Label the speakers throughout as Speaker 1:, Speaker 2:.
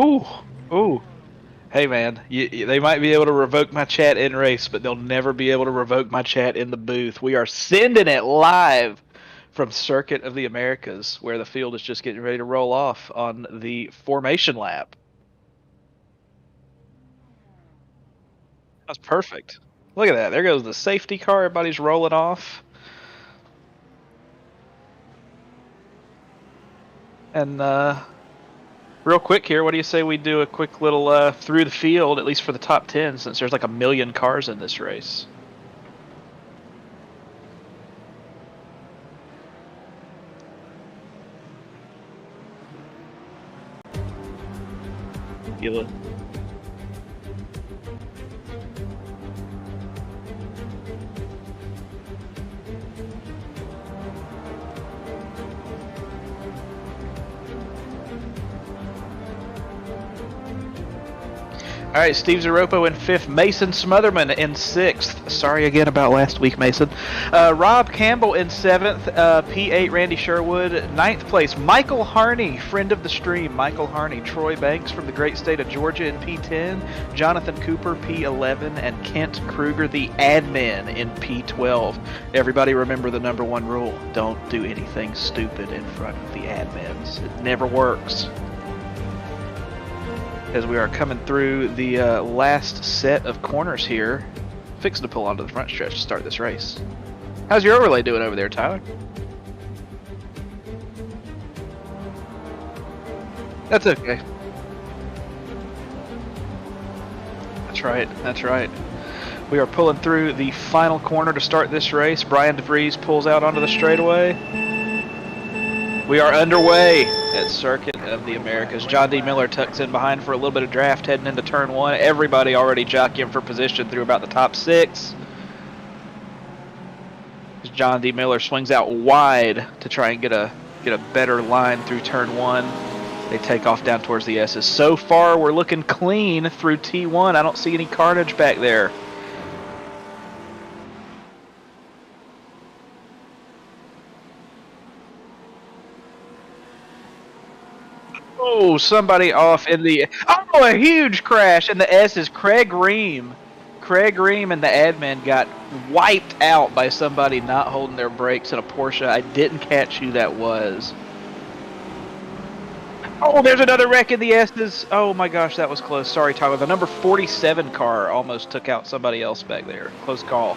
Speaker 1: Ooh, ooh. Hey man, they might be able to revoke my chat in race, but they'll never be able to revoke my chat in the booth. We are sending it live from Circuit of the Americas, where the field is just getting ready to roll off on the formation lap. That's perfect. Look at that. There goes the safety car. Everybody's rolling off. And real quick here, what do you say we do a quick little through the field, at least for the top 10, since there's like 1,000,000 cars in this race? You All right, Steve Zaropo in 5th, Mason Smotherman in 6th. Sorry again about last week, Mason. Rob Campbell in 7th, P8 Randy Sherwood, 9th place. Michael Harney, friend of the stream, Michael Harney. Troy Banks from the great state of Georgia in P10, Jonathan Cooper P11, and Kent Kruger, the admin, in P12. Everybody remember the #1 rule: don't do anything stupid in front of the admins. It never works. As we are coming through the last set of corners here, fixing to pull onto the front stretch to start this race. How's your overlay doing over there, Tyler? That's okay. That's right, that's right. We are pulling through the final corner to start this race. Brian DeVries pulls out onto the straightaway. We are underway at Circuit of the Americas. John D. Miller tucks in behind for a little bit of draft heading into turn 1. Everybody already jockeying for position through about the top 6. John D. Miller swings out wide to try and get a better line through turn 1. They take off down towards the S's. So far, we're looking clean through T1. I don't see any carnage back there. Oh, somebody off in the... Oh, a huge crash in the S's. Craig Ream. Craig Ream and the admin got wiped out by somebody not holding their brakes in a Porsche. I didn't catch who that was. Oh, there's another wreck in the S's. Oh my gosh, that was close. Sorry, Tyler. The number 47 car almost took out somebody else back there. Close call.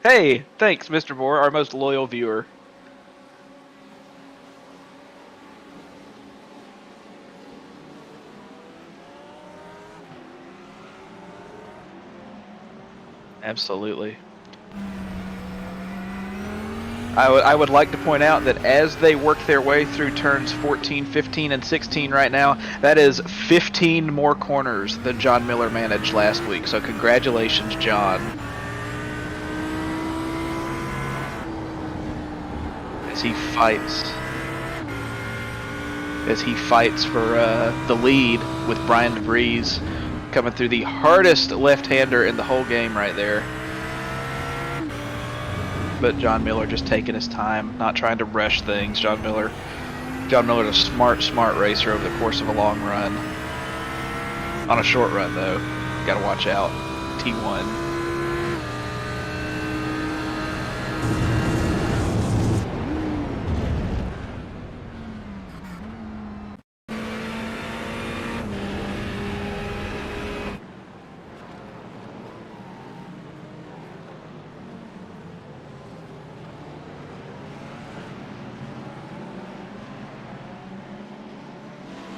Speaker 1: Hey, thanks, Mr. Moore, our most loyal viewer. Absolutely. I would like to point out that as they work their way through turns 14, 15, and 16 right now, that is 15 more corners than John Miller managed last week. So congratulations, John. As he fights for the lead with Brian DeVries coming through the hardest left-hander in the whole game right there. But John Miller just taking his time, not trying to rush things. John Miller's a smart racer over the course of a long run. On a short run, though, gotta watch out. T1.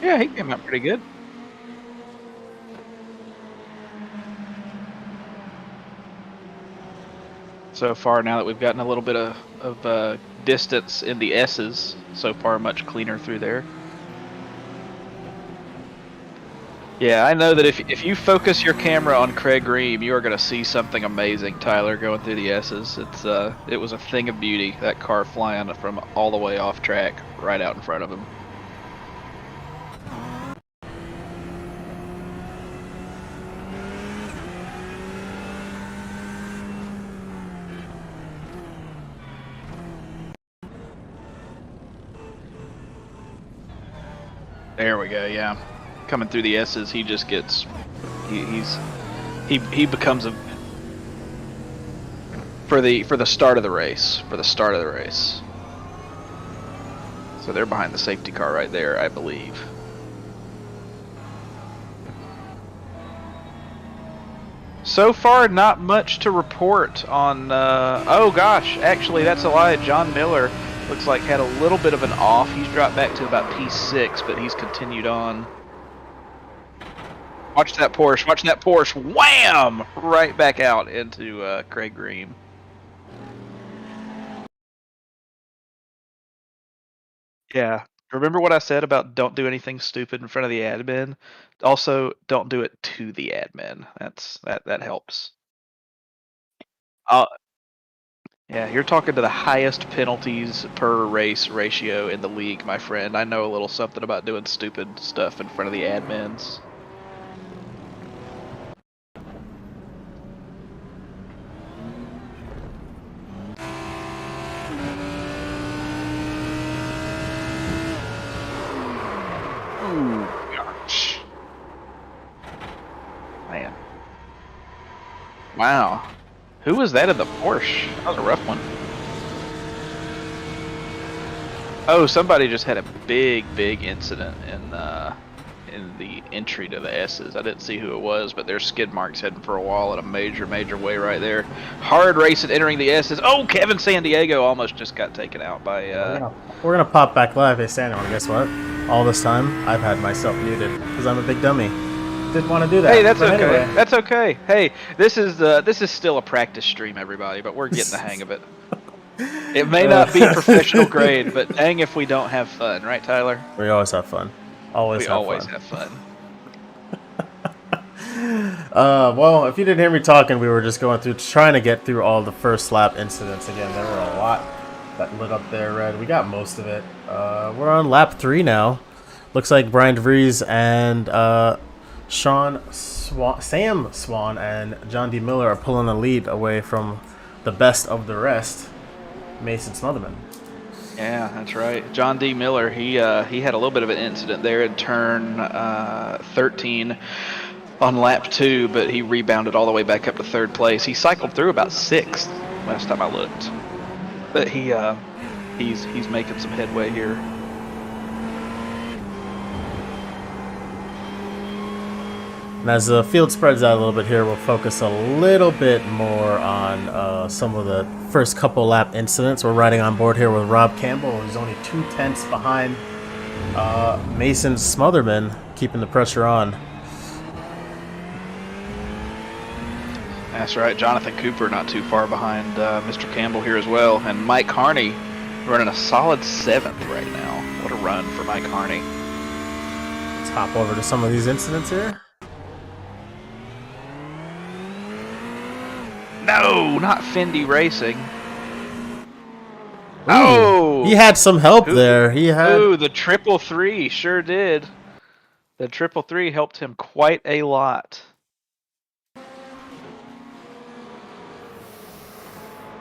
Speaker 1: Yeah, he came out pretty good. So far, now that we've gotten a little bit of distance in the S's, so far much cleaner through there. Yeah, I know that if you focus your camera on Craig Ream, you are going to see something amazing, Tyler, going through the S's. It was a thing of beauty, that car flying from all the way off track right out in front of him. There we go. Yeah, coming through the S's, he just gets he becomes a for the start of the race. So they're behind the safety car right there, I believe. So far, not much to report on. Oh gosh, actually, that's a lie. John Miller looks like had a little bit of an off. He's dropped back to about P6, but he's continued on. Watch that Porsche. Watch that Porsche. Wham! Right back out into Craig Green. Yeah. Remember what I said about don't do anything stupid in front of the admin? Also, don't do it to the admin. That helps. Yeah, you're talking to the highest penalties per race ratio in the league, my friend. I know a little something about doing stupid stuff in front of the admins. Ooh, gosh. Man. Wow. Who was that in the Porsche? That was a rough one. Oh, somebody just had a big incident in the entry to the S's. I didn't see who it was, but there's skid marks heading for a wall in a major way right there. Hard racing entering the S's. Oh, Kevin San Diego almost just got taken out by...
Speaker 2: We're gonna pop back live. Hey, Sandy, guess what? All this time, I've had myself muted because I'm a big dummy. Didn't want to do that.
Speaker 1: Hey, that's
Speaker 2: but
Speaker 1: okay.
Speaker 2: Anyway.
Speaker 1: That's okay. Hey, this is still a practice stream, everybody, but we're getting the hang of it. It may not be professional grade, but dang if we don't have fun, right, Tyler?
Speaker 2: We always have fun.
Speaker 1: We always have fun.
Speaker 2: Well, if you didn't hear me talking, we were just going through, trying to get through all the first lap incidents again. There were a lot that lit up there red. We got most of it. We're on lap 3 now. Looks like Brian DeVries and Sam Swan and John D. Miller are pulling the lead away from the best of the rest, Mason Smotherman.
Speaker 1: Yeah, that's right. John D. Miller, he had a little bit of an incident there in turn 13 on lap 2, but he rebounded all the way back up to 3rd place. He cycled through about 6th last time I looked, but he's making some headway here.
Speaker 2: And as the field spreads out a little bit here, we'll focus a little bit more on some of the first couple lap incidents. We're riding on board here with Rob Campbell, who's only 2/10 behind Mason Smotherman, keeping the pressure on.
Speaker 1: That's right. Jonathan Cooper not too far behind Mr. Campbell here as well. And Mike Harney running a solid 7th right now. What a run for Mike Harney.
Speaker 2: Let's hop over to some of these incidents here.
Speaker 1: No, not Fendi Racing.
Speaker 2: Ooh,
Speaker 1: oh!
Speaker 2: He had some help there. He had...
Speaker 1: Ooh, the 333 sure did. The 333 helped him quite a lot.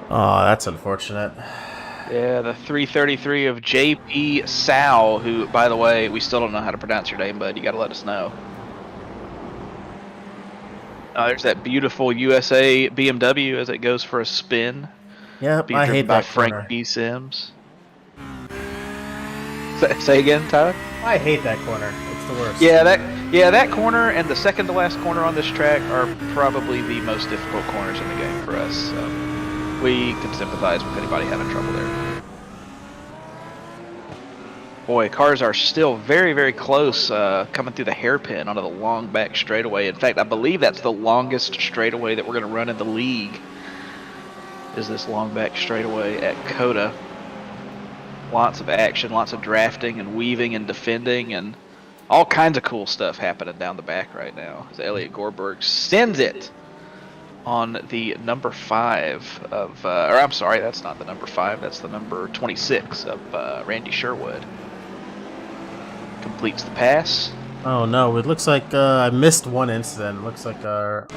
Speaker 2: Oh, that's unfortunate.
Speaker 1: Yeah, the 333 of JP Sao, who, by the way, we still don't know how to pronounce your name, bud. You got to let us know. There's that beautiful USA BMW as it goes for a spin.
Speaker 2: Yep, I hate
Speaker 1: by
Speaker 2: that
Speaker 1: Frank
Speaker 2: corner.
Speaker 1: B. Sims. Say again, Tyler?
Speaker 2: I hate that corner. It's the worst.
Speaker 1: Yeah, that corner and the second to last corner on this track are probably the most difficult corners in the game for us. So we can sympathize with anybody having trouble there. Boy, cars are still very close coming through the hairpin onto the long back straightaway. In fact, I believe that's the longest straightaway that we're going to run in the league, is this long back straightaway at COTA. Lots of action, lots of drafting and weaving and defending and all kinds of cool stuff happening down the back right now as Elliot Gorberg sends it on the number 5 of, or I'm sorry, that's not the number 5, that's the number 26 of Randy Sherwood. Completes the pass.
Speaker 2: Oh no, it looks like I missed one incident. It looks like our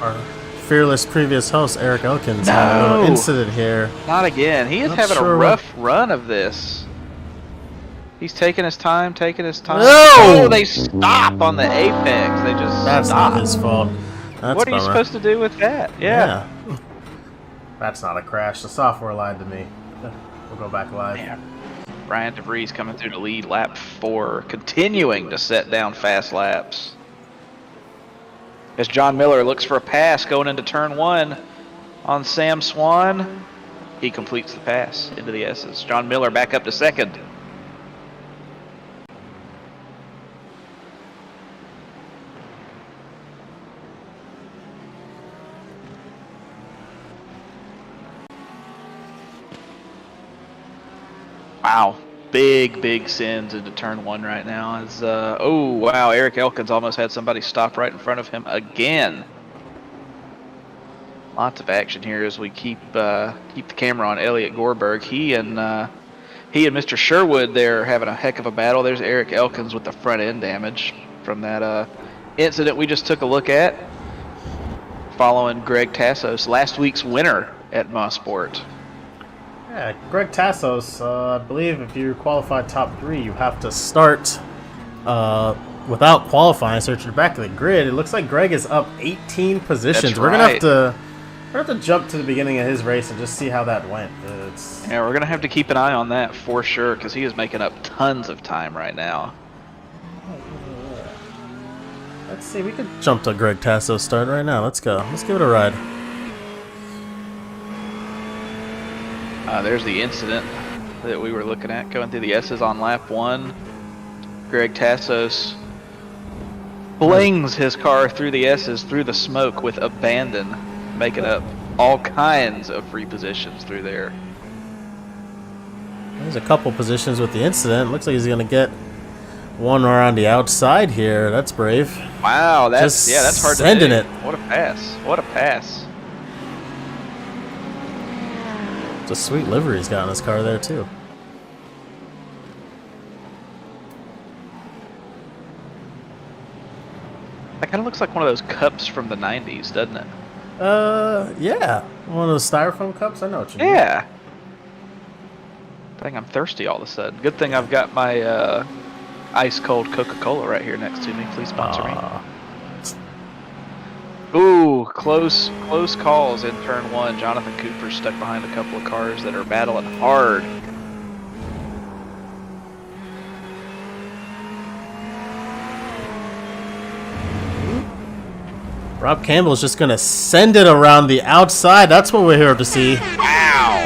Speaker 2: fearless previous host, Eric Elkins, had a little incident here.
Speaker 1: Not again. He is
Speaker 2: Not
Speaker 1: having
Speaker 2: sure
Speaker 1: a rough run of this. He's taking his time, taking his time.
Speaker 2: No!
Speaker 1: Oh, they stop on the apex. They just
Speaker 2: That's
Speaker 1: stop.
Speaker 2: not his fault. That's
Speaker 1: What are you
Speaker 2: bummer.
Speaker 1: supposed to do with that? Yeah.
Speaker 2: That's not a crash. The software lied to me. We'll go back live.
Speaker 1: Man. Brian DeVries coming through the lead, lap 4, continuing to set down fast laps. As John Miller looks for a pass going into turn 1 on Sam Swan, he completes the pass into the S's. John Miller back up to second. Wow, big sins into turn 1 right now. As oh wow, Eric Elkins almost had somebody stop right in front of him again. Lots of action here as we keep the camera on Elliot Gorberg. He and Mr. Sherwood there having a heck of a battle. There's Eric Elkins with the front end damage from that incident we just took a look at, following Greg Tassos, last week's winner at Mosport.
Speaker 2: Yeah, Greg Tassos, I believe if you qualify top 3, you have to start without qualifying. So you're back to the grid. It looks like Greg is up 18 positions.
Speaker 1: That's
Speaker 2: We're
Speaker 1: right.
Speaker 2: gonna have to jump to the beginning of his race and just see how that went.
Speaker 1: Yeah, we're gonna have to keep an eye on that for sure because he is making up tons of time right now.
Speaker 2: Let's see. We could jump to Greg Tassos start right now. Let's go. Let's give it a ride.
Speaker 1: There's the incident that we were looking at going through the S's on lap 1. Greg Tassos flings his car through the S's through the smoke with abandon, making up all kinds of free positions through there.
Speaker 2: There's a couple positions with the incident. Looks like he's gonna get one around the outside here. That's brave.
Speaker 1: Wow, that's hard to do.
Speaker 2: Sending it.
Speaker 1: What a pass! What a pass!
Speaker 2: It's a sweet livery he's got in his car there too.
Speaker 1: That kind of looks like one of those cups from the 90s, doesn't it?
Speaker 2: Yeah. One of those styrofoam cups? I know what you mean.
Speaker 1: Yeah. Dang, I'm thirsty all of a sudden. Good thing I've got my ice cold Coca-Cola right here next to me. Please sponsor me. Ooh, close calls in turn 1. Jonathan Cooper stuck behind a couple of cars that are battling hard.
Speaker 2: Rob Campbell's just gonna send it around the outside. That's what we're here to see.
Speaker 1: Wow!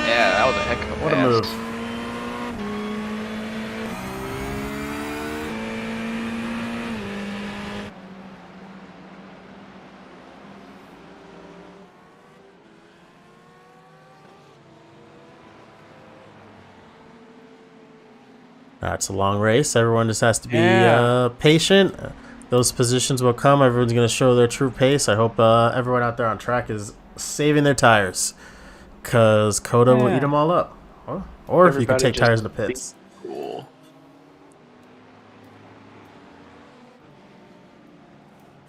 Speaker 1: Yeah, that was a heck of a pass.
Speaker 2: What a move. That's a long race. Everyone just has to be patient. Those positions will come. Everyone's going to show their true pace. I hope everyone out there on track is saving their tires, because Coda will eat them all up. Or if you can take tires in the pits.
Speaker 1: Cool.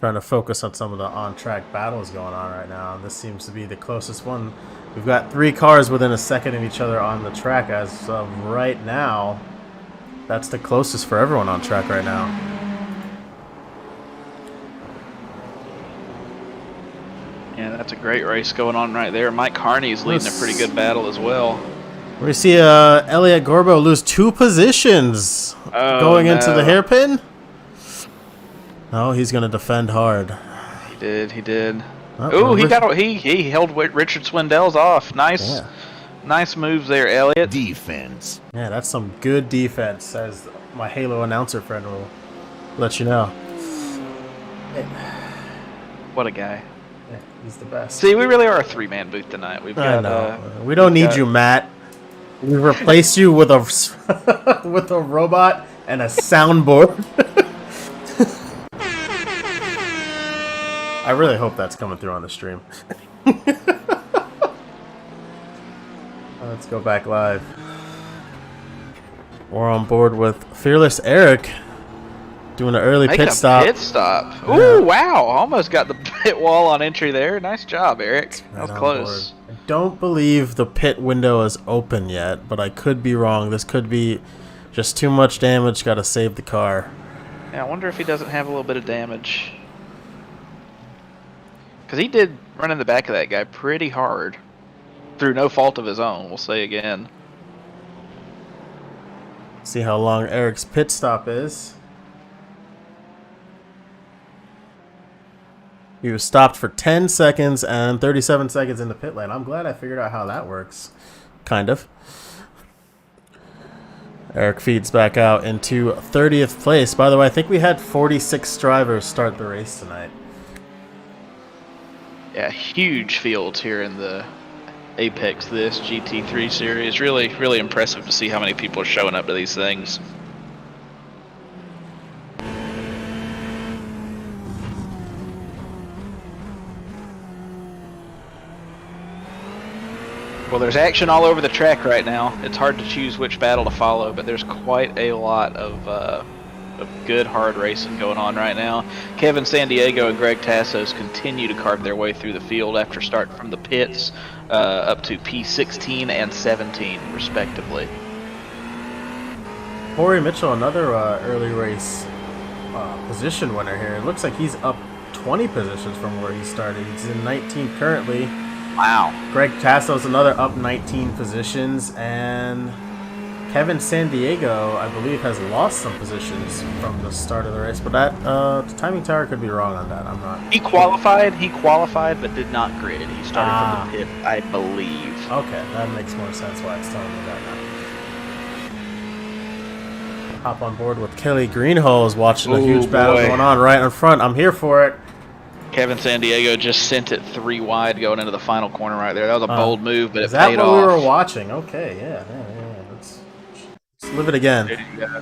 Speaker 2: Trying to focus on some of the on-track battles going on right now. This seems to be the closest one. We've got 3 cars within a second of each other on the track as of right now. That's the closest for everyone on track right now.
Speaker 1: Yeah, that's a great race going on right there. Mike Harney's leading a pretty good battle as well.
Speaker 2: We see Elliot Gorbo lose 2 positions going into the hairpin. Oh, he's going to defend hard.
Speaker 1: He did. Oh, he held Richard Swindell's off. Nice moves there, Elliot.
Speaker 3: Defense.
Speaker 2: Yeah, that's some good defense, as my Halo announcer friend will let you know.
Speaker 1: What a guy.
Speaker 2: Yeah, he's the best.
Speaker 1: See, we really are a 3-man booth tonight. We've got.
Speaker 2: We don't need you, Matt. We replace you with a with a robot and a soundboard. I really hope that's coming through on the stream. Let's go back live. We're on board with Fearless Eric doing an early pit stop.
Speaker 1: Pit stop. Ooh, wow. Almost got the pit wall on entry there. Nice job, Eric. That was close.
Speaker 2: Board. I don't believe the pit window is open yet, but I could be wrong. This could be Just too much damage. Got to save the car.
Speaker 1: Yeah, I wonder if he doesn't have a little bit of damage. Because he did run in the back of that guy pretty hard. Through no fault of his own, we'll say again.
Speaker 2: See how long Eric's pit stop is. He was stopped for 10 seconds and 37 seconds in the pit lane. I'm glad I figured out how that works. Kind of. Eric feeds back out into 30th place. By the way, I think we had 46 drivers start the race tonight.
Speaker 1: Yeah, huge fields here in the Apex this GT3 series. Really, really impressive to see how many people are showing up to these things. Well, there's action all over the track right now. It's hard to choose which battle to follow, but there's quite a lot of good hard racing going on right now. Kevin Sandiego and Greg Tassos continue to carve their way through the field after starting from the pits up to P16 and 17, respectively.
Speaker 2: Corey Mitchell, another early race position winner here. It looks like he's up 20 positions from where he started. He's in 19 currently.
Speaker 1: Wow.
Speaker 2: Greg Tassos, another up 19 positions, and Kevin Sandiego, I believe, has lost some positions from the start of the race, but that the timing tower could be wrong on that. I'm not.
Speaker 1: He qualified, but did not grid. He started from the pit, I believe.
Speaker 2: Okay, that makes more sense why it's telling me that now. Hop on board with Kelly Greenhalgh, watching a huge battle going on right in front. I'm here for it.
Speaker 1: Kevin Sandiego just sent it 3 wide going into the final corner right there. That was a bold move, but it paid off.
Speaker 2: Is that what we were watching? Okay, yeah. Let's live it again.
Speaker 1: There you go.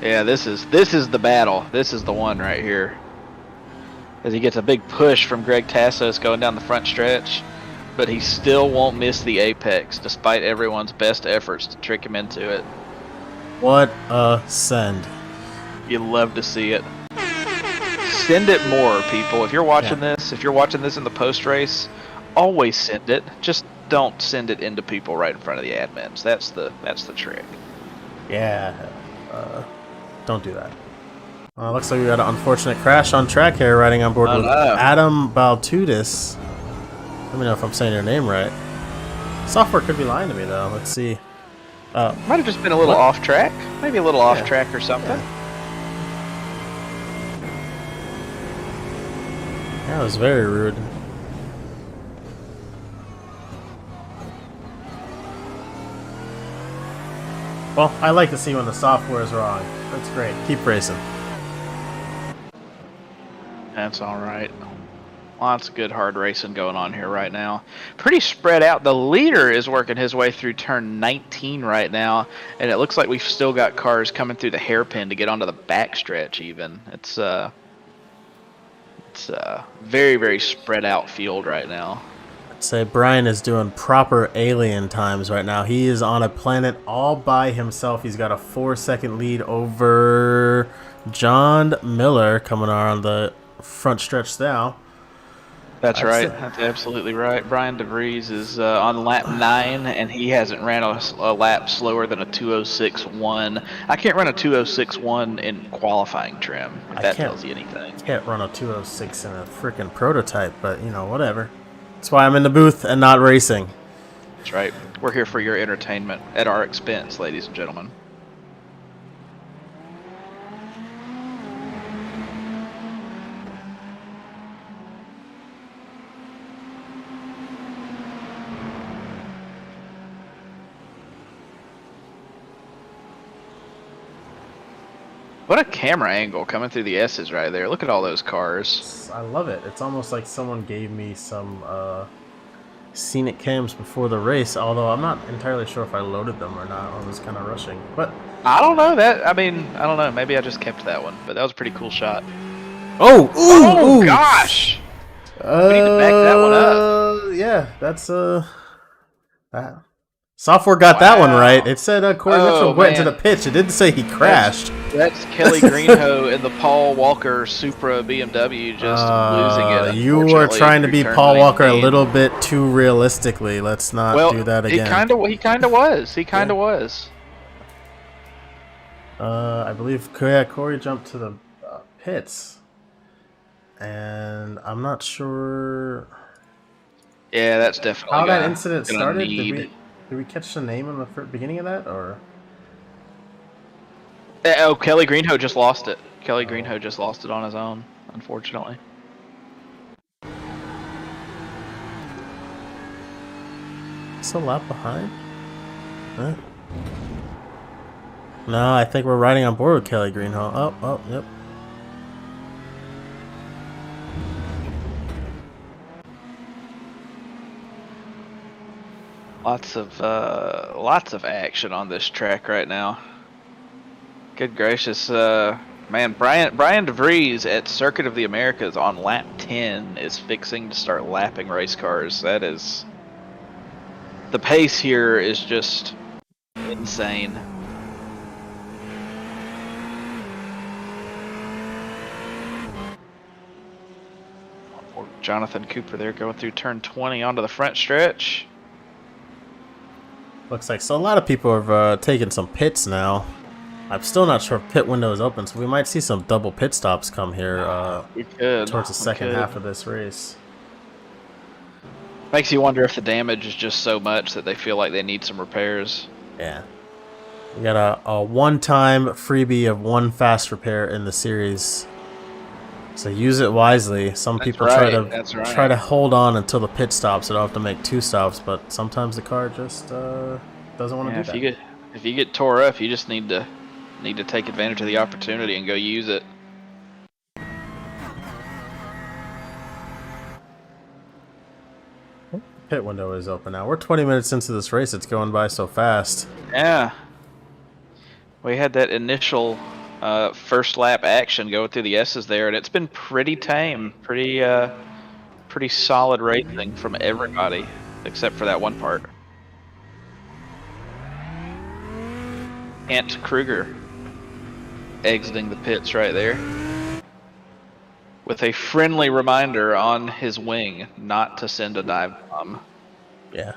Speaker 1: Yeah, this is the battle. This is the one right here. As he gets a big push from Greg Tassos going down the front stretch, but he still won't miss the apex despite everyone's best efforts to trick him into it.
Speaker 2: What a send.
Speaker 1: You love to see it. Send it more, people. If you're watching this, if you're watching this in the post race, always send it. Just don't send it into people right in front of the admins. That's the trick.
Speaker 2: Yeah. Don't do that. Looks like we got an unfortunate crash on track here, riding on board with Adam Baltudis. Let me know if I'm saying your name right. Software could be lying to me though. Let's see.
Speaker 1: Might have just been a little off track. Maybe a little off track or something.
Speaker 2: Yeah. That was very rude. Well, I like to see when the software is wrong. That's great. Keep racing.
Speaker 1: That's all right. Lots of good hard racing going on here right now. Pretty spread out. The leader is working his way through turn 19 right now, and it looks like we've still got cars coming through the hairpin to get onto the backstretch even. It's a very, very spread out field right now.
Speaker 2: I'd say Brian is doing proper alien times right now. He is on a planet all by himself. He's got a 4-second lead over John Miller coming on the front stretch now.
Speaker 1: That's right. That's absolutely right. Brian DeVries is on lap 9, and he hasn't ran a lap slower than a 206.1. I can't run a 206.1 in qualifying trim, if that tells you anything.
Speaker 2: Can't run a 206 in a freaking prototype, but, you know, whatever. That's why I'm in the booth and not racing.
Speaker 1: That's right. We're here for your entertainment at our expense, ladies and gentlemen. What a camera angle coming through the S's right there. Look at all those cars.
Speaker 2: I love it. It's almost like someone gave me some scenic cams before the race, although I'm not entirely sure if I loaded them or not. I was kind of rushing. But
Speaker 1: I don't know that. I mean, I don't know. Maybe I just kept that one, but that was a pretty cool shot.
Speaker 2: Oh,
Speaker 1: gosh. We need to back that one up.
Speaker 2: Yeah, that's software got that one right. It said Corey Mitchell went into the pitch. It didn't say he crashed.
Speaker 1: That's Kelly Greenhalgh in the Paul Walker Supra BMW just losing it.
Speaker 2: You were trying to be Paul Walker a little bit too realistically. Let's not do that again.
Speaker 1: He kind of was. He kind of was.
Speaker 2: I believe Corey jumped to the pits, and I'm not sure
Speaker 1: Yeah, that's definitely
Speaker 2: how that incident
Speaker 1: gonna
Speaker 2: started.
Speaker 1: need.
Speaker 2: Did we catch the name in the beginning of that, or?
Speaker 1: Oh, Kelly Greenhoe just lost it. Kelly
Speaker 2: Oh.
Speaker 1: Greenhoe just lost it on his own, unfortunately.
Speaker 2: It's a lap behind? Huh? No, I think we're riding on board with Kelly Greenhoe. Oh, yep.
Speaker 1: Lots of action on this track right now. Good gracious, man! Brian DeVries at Circuit of the Americas on lap 10 is fixing to start lapping race cars. That is, the pace here is just insane. Jonathan Cooper there going through turn 20 onto the front stretch.
Speaker 2: Looks like so. A lot of people have taken some pits now. I'm still not sure if pit window is open, so we might see some double pit stops come here towards the second half of this race.
Speaker 1: Makes you wonder if the damage is just so much that they feel like they need some repairs.
Speaker 2: Yeah. We got a one-time freebie of one fast repair in the series. So use it wisely. Some people try to hold on until the pit stops. They don't have to make 2 stops, but sometimes the car just doesn't want to do that.
Speaker 1: If you get tore up, you just need to take advantage of the opportunity and go use it.
Speaker 2: Pit window is open now. We're 20 minutes into this race. It's going by so fast.
Speaker 1: Yeah. We had that initial first lap action going through the S's there, and it's been pretty tame, pretty solid racing from everybody except for that one part. Ant Kruger exiting the pits right there with a friendly reminder on his wing not to send a dive bomb.
Speaker 2: Yeah.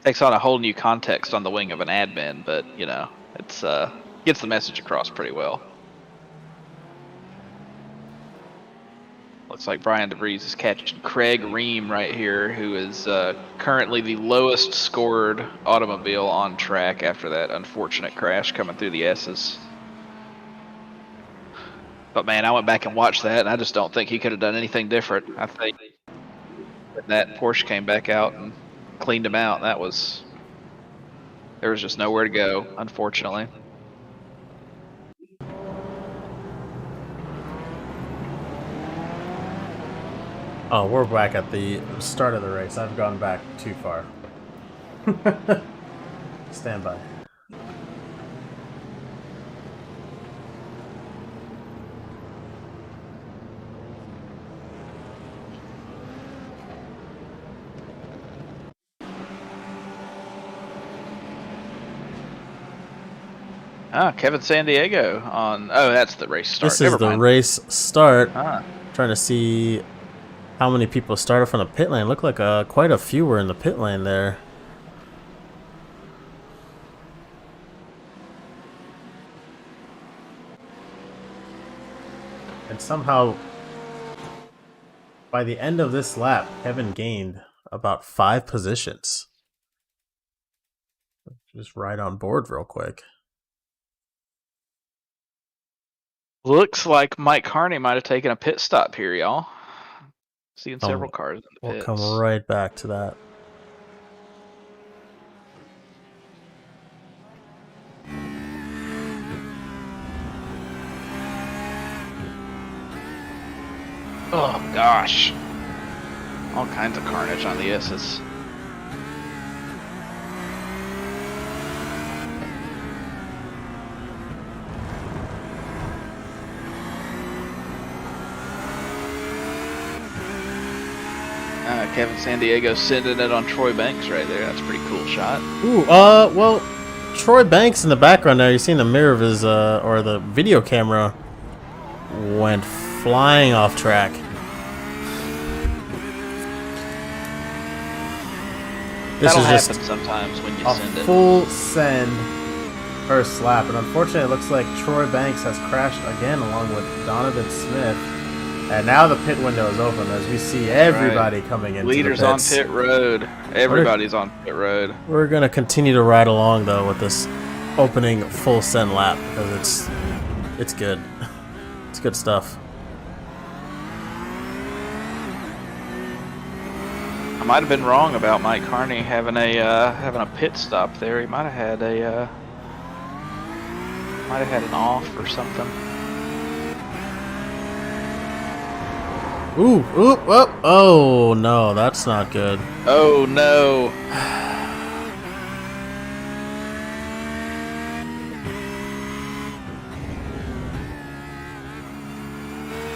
Speaker 1: Takes on a whole new context on the wing of an admin, but you know, it's gets the message across pretty well. Looks like Brian DeVries is catching Craig Ream right here, who is currently the lowest scored automobile on track after that unfortunate crash coming through the S's. But man, I went back and watched that, and I just don't think he could have done anything different. I think that Porsche came back out and cleaned him out. There was just nowhere to go, unfortunately.
Speaker 2: Oh, we're back at the start of the race. I've gone back too far. Stand by.
Speaker 1: Kevin Sandiego on. Oh, that's the race start.
Speaker 2: This is the race start. Trying to see how many people started from the pit lane. Looked like quite a few were in the pit lane there. And somehow, by the end of this lap, Kevin gained about 5 positions. Just right on board real quick.
Speaker 1: Looks like Mike Harney might have taken a pit stop here, y'all. Seeing several cars in the pits.
Speaker 2: We'll come right back to that.
Speaker 1: Oh gosh. All kinds of carnage on the S's. Kevin Sandiego sending it on Troy Banks right there. That's a pretty cool shot.
Speaker 2: Ooh, well, Troy Banks in the background there. You seen the mirror of his, or the video camera went flying off track. This
Speaker 1: That'll
Speaker 2: is just
Speaker 1: happen sometimes when you send it.
Speaker 2: Full send first lap, and unfortunately it looks like Troy Banks has crashed again along with Donovan Smith. And now the pit window is open as we see everybody coming into
Speaker 1: Leaders
Speaker 2: the pits.
Speaker 1: on pit road. Everybody's on pit road.
Speaker 2: We're going to continue to ride along, though, with this opening full send lap because it's good. It's good stuff.
Speaker 1: I might have been wrong about Mike Carney having a pit stop there. He might have had an off or something.
Speaker 2: Ooh, oh no, that's not good.
Speaker 1: Oh no.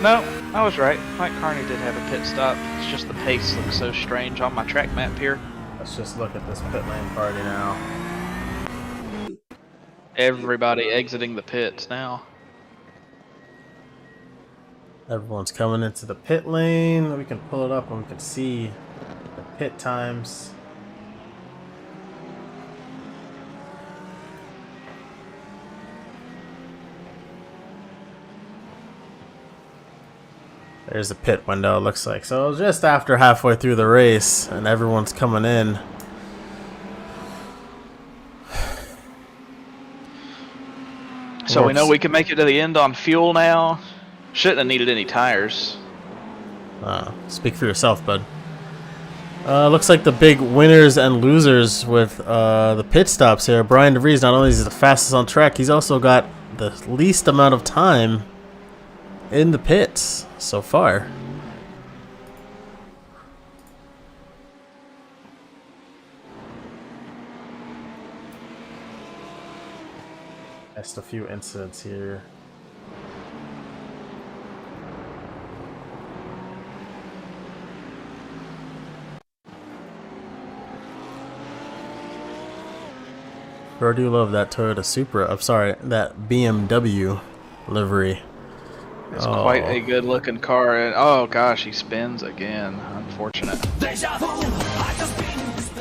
Speaker 1: No, I was right. Mike Carney did have a pit stop. It's just the pace looks so strange on my track map here.
Speaker 2: Let's just look at this pit lane party now.
Speaker 1: Everybody exiting the pits now.
Speaker 2: Everyone's coming into the pit lane. We can pull it up and we can see the pit times. There's the pit window, it looks like. So just after halfway through the race and everyone's coming in.
Speaker 1: So we know we can make it to the end on fuel now. Shouldn't have needed any tires.
Speaker 2: Speak for yourself, bud. Looks like the big winners and losers with the pit stops here. Brian DeVries, not only is he the fastest on track, he's also got the least amount of time in the pits so far. Just a few incidents here. I do love that Toyota Supra. I'm sorry, that BMW livery.
Speaker 1: It's quite a good looking car. And oh gosh, he spins again. Unfortunate.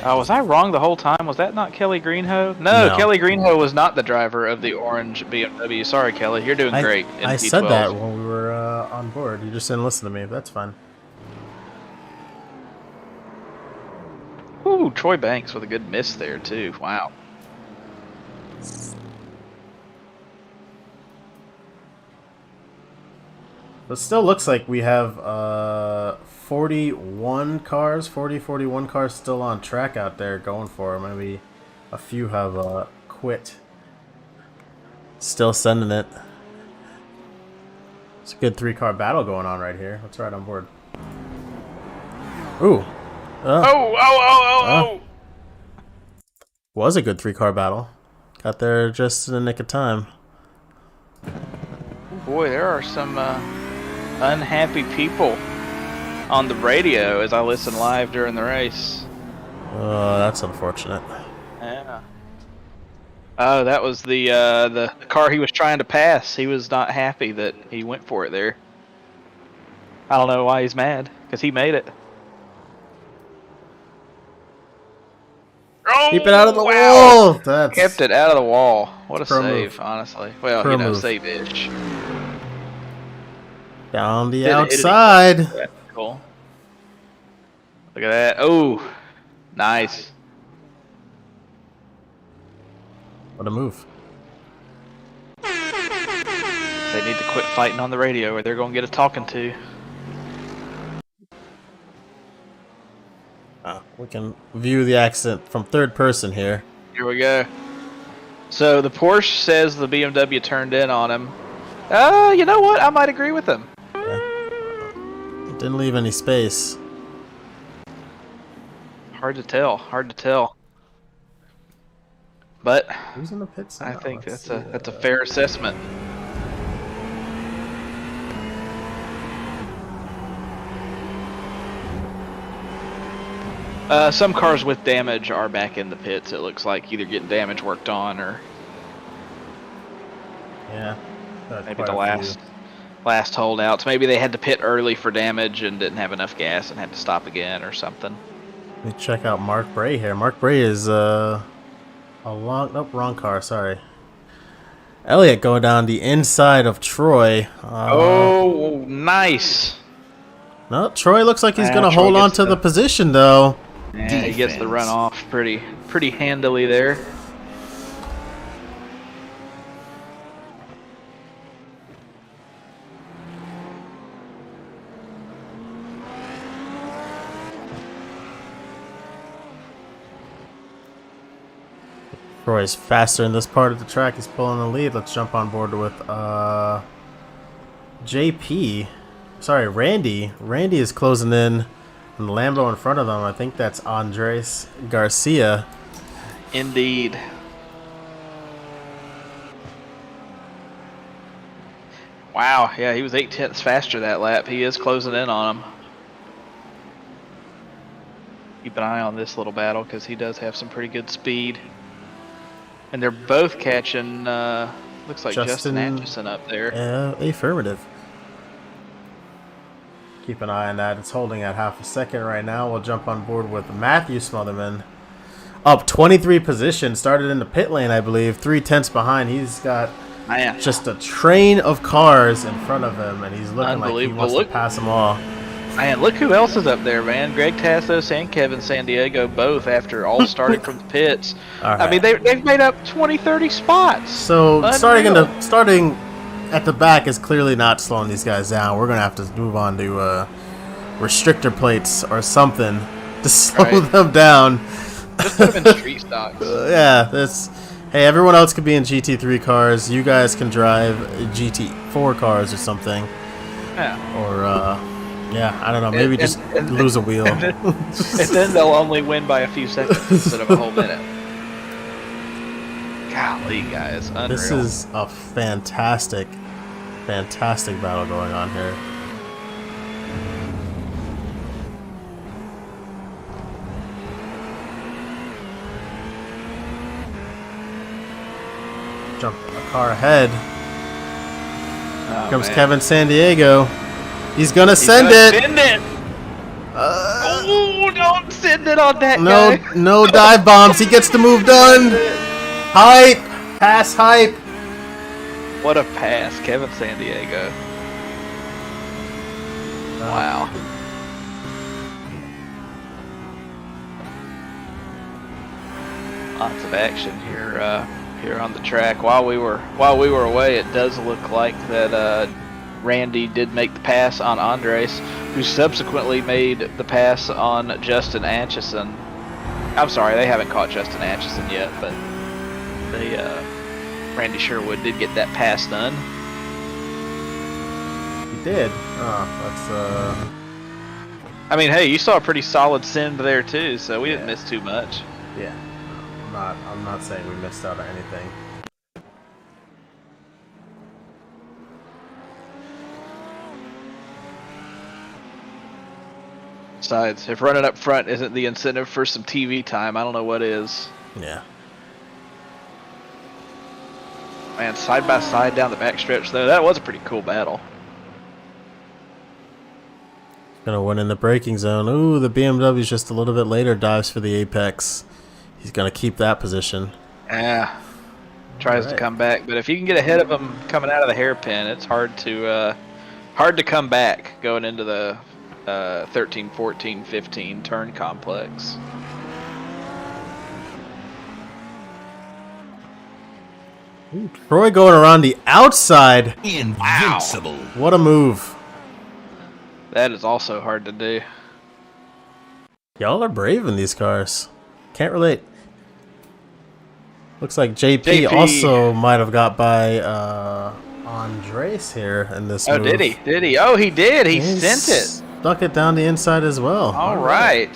Speaker 1: Was I wrong the whole time? Was that not Kelly Greenhoe? No, Kelly Greenhoe was not the driver of the orange BMW. Sorry, Kelly. You're doing great.
Speaker 2: I said that when we were on board. You just didn't listen to me. That's fine.
Speaker 1: Ooh, Troy Banks with a good miss there, too. Wow.
Speaker 2: It still looks like we have 41 cars still on track out there going for it. Maybe a few have quit. Still sending it. It's a good 3-car battle going on right here. Let's ride on board. Ooh.
Speaker 1: Oh.
Speaker 2: Was a good 3-car battle. Got there just in the nick of time.
Speaker 1: Boy, there are some unhappy people on the radio as I listen live during the race.
Speaker 2: Oh, that's unfortunate.
Speaker 1: Yeah. Oh, that was the car he was trying to pass. He was not happy that he went for it there. I don't know why he's mad, because he made it. Oh,
Speaker 2: keep it out of the wall! That's
Speaker 1: kept it out of the wall. What a
Speaker 2: pro
Speaker 1: save,
Speaker 2: move.
Speaker 1: honestly. Well,
Speaker 2: Pro
Speaker 1: you know,
Speaker 2: move.
Speaker 1: save-ish.
Speaker 2: Down the outside.
Speaker 1: That's cool. Look at that. Oh, nice.
Speaker 2: What a move.
Speaker 1: They need to quit fighting on the radio or they're going to get a talking to.
Speaker 2: We can view the accident from third person here.
Speaker 1: Here we go. So the Porsche says the BMW turned in on him. You know what? I might agree with him.
Speaker 2: Didn't leave any space.
Speaker 1: Hard to tell. But
Speaker 2: Who's in the pits now?
Speaker 1: I think
Speaker 2: Let's
Speaker 1: that's a fair assessment. Some cars with damage are back in the pits. It looks like either getting damage worked on or maybe the last holdouts. Maybe they had to pit early for damage and didn't have enough gas and had to stop again or something.
Speaker 2: Let me check out Mark Bray here. Mark Bray is wrong car, sorry. Elliott going down the inside of Troy.
Speaker 1: Oh, nice.
Speaker 2: No, Troy looks like he's going to
Speaker 1: Troy
Speaker 2: hold on
Speaker 1: gets
Speaker 2: to the position, though.
Speaker 1: Yeah, he gets the run off pretty handily there.
Speaker 2: Troy's faster in this part of the track. He's pulling the lead. Let's jump on board with JP. Sorry, Randy. Randy is closing in. And the Lambo in front of them, I think that's Andres Garcia.
Speaker 1: Indeed. Wow, yeah, he was 8/10 faster that lap. He is closing in on him. Keep an eye on this little battle because he does have some pretty good speed. And they're both catching, looks like Justin Anderson up there.
Speaker 2: Affirmative. Keep an eye on that. It's holding at half a second right now. We'll jump on board with Matthew Smotherman. Up 23 positions. Started in the pit lane, I believe. 3/10 behind. He's got just a train of cars in front of him, and he's looking like he wants to pass them all.
Speaker 1: Man, look who else is up there, man. Greg Tassos and Kevin Sandiego both after all starting from the pits. Right. I mean, they've made up 20, 30 spots.
Speaker 2: So starting at the back is clearly not slowing these guys down. We're going to have to move on to restrictor plates or something to slow them down.
Speaker 1: Just put them in street stocks.
Speaker 2: Hey, everyone else could be in GT3 cars. You guys can drive GT4 cars or something.
Speaker 1: Yeah.
Speaker 2: Or, I don't know. Maybe just lose a wheel.
Speaker 1: And then they'll only win by a few seconds instead of a whole minute. Golly, guys. Unreal.
Speaker 2: This is a fantastic battle going on here. Jump a car ahead. Comes Kevin Sandiego. He's gonna send it.
Speaker 1: Send it. Don't send it on that guy.
Speaker 2: No dive bombs. He gets the move done. Hype. Pass hype.
Speaker 1: What a pass, Kevin Sandiego. Wow. Lots of action here on the track. While we were away, it does look like that Randy did make the pass on Andres, who subsequently made the pass on Justin Atchison. I'm sorry, they haven't caught Justin Atchison yet, but Randy Sherwood did get that pass done.
Speaker 2: He did.
Speaker 1: I mean, hey, you saw a pretty solid send there too, so we didn't miss too much.
Speaker 2: Yeah. I'm not saying we missed out on anything.
Speaker 1: Besides, if running up front isn't the incentive for some TV time, I don't know what is.
Speaker 2: Yeah.
Speaker 1: Man, side by side down the backstretch though, that was a pretty cool battle.
Speaker 2: Gonna win in the braking zone. Ooh, the BMW's just a little bit later dives for the apex. He's gonna keep that position.
Speaker 1: Yeah. Tries to come back, but if you can get ahead of him coming out of the hairpin, it's hard to come back going into the 13, 14, 15 turn complex.
Speaker 2: Ooh, Troy going around the outside.
Speaker 3: Invincible.
Speaker 2: Wow. What a move.
Speaker 1: That is also hard to do.
Speaker 2: Y'all are brave in these cars. Can't relate. Looks like JP also might have got by Andres here in this move.
Speaker 1: Did he? Did he? Oh, he did. He sent it.
Speaker 2: Stuck it down the inside as well.
Speaker 1: All right.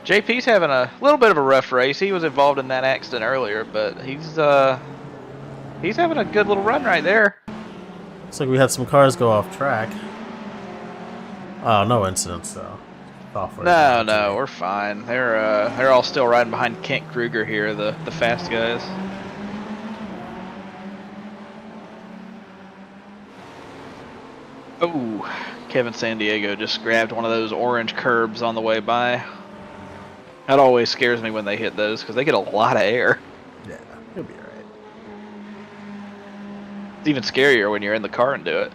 Speaker 1: JP's having a little bit of a rough race. He was involved in that accident earlier, but he's having a good little run right there.
Speaker 2: Looks like we had some cars go off track. Oh, no incidents though.
Speaker 1: No, we're fine. They're all still riding behind Kent Kruger here, the fast guys. Oh, Kevin Sandiego just grabbed one of those orange curbs on the way by. That always scares me when they hit those because they get a lot of air.
Speaker 2: Yeah, he'll be alright.
Speaker 1: It's even scarier when you're in the car and do it.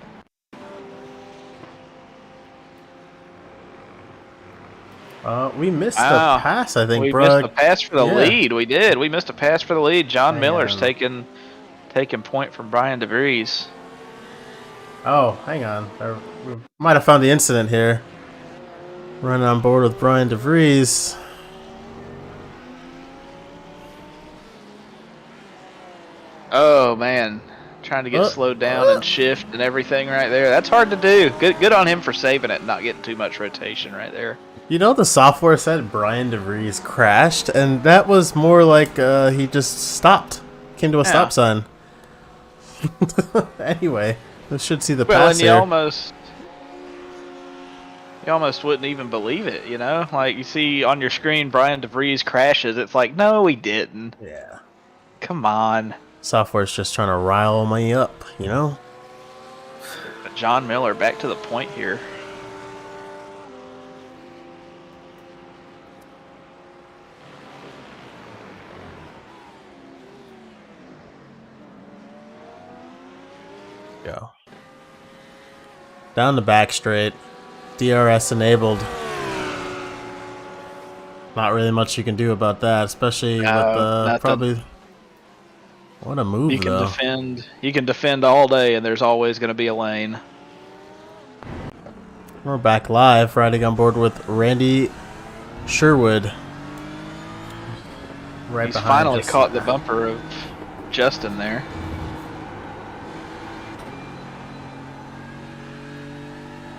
Speaker 2: We missed the pass, I think,
Speaker 1: we
Speaker 2: bro.
Speaker 1: We missed the pass for the lead. We did. We missed a pass for the lead. John Miller's taking point from Brian DeVries.
Speaker 2: Oh, hang on. We might have found the incident here. Running on board with Brian DeVries.
Speaker 1: Oh, man. Trying to get slowed down and shift and everything right there. That's hard to do. Good on him for saving it and not getting too much rotation right there.
Speaker 2: You know, the software said Brian DeVries crashed, and that was more like he just stopped. Came to a stop sign. Anyway, we should see the pass
Speaker 1: and
Speaker 2: here.
Speaker 1: You almost wouldn't even believe it, you know? Like, you see on your screen Brian DeVries crashes. It's like, no, he didn't.
Speaker 2: Yeah.
Speaker 1: Come on.
Speaker 2: Software's just trying to rile me up, you know?
Speaker 1: But John Miller back to the point here.
Speaker 2: Go. Down the back straight. DRS enabled. Not really much you can do about that, especially with probably. What a move, though.
Speaker 1: You can defend all day, and there's always going to be a lane.
Speaker 2: We're back live, riding on board with Randy Sherwood.
Speaker 1: He's finally caught the bumper of Justin there.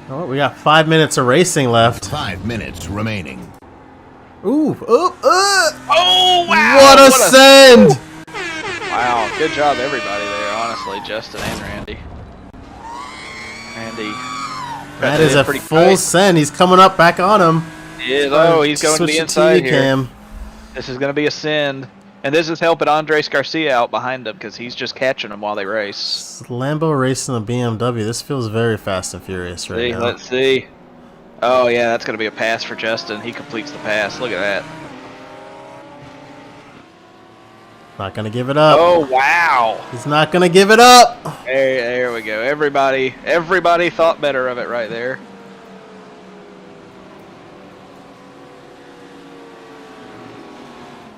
Speaker 2: Oh, we got 5 minutes of racing left.
Speaker 3: 5 minutes remaining.
Speaker 2: Ooh!
Speaker 1: Oh wow!
Speaker 2: What a send!
Speaker 1: Wow, good job everybody there, honestly, Justin and Randy.
Speaker 2: That is a full send. He's coming up back on him.
Speaker 1: He's going to the inside here. This is going to be a send. And this is helping Andres Garcia out behind him because he's just catching them while they race.
Speaker 2: Lambo racing the BMW. This feels very fast and furious right now.
Speaker 1: Let's see. Oh, yeah, that's going to be a pass for Justin. He completes the pass. Look at that.
Speaker 2: Not going to give it up.
Speaker 1: Oh, wow.
Speaker 2: He's not going to give it up.
Speaker 1: There we go. Everybody thought better of it right there.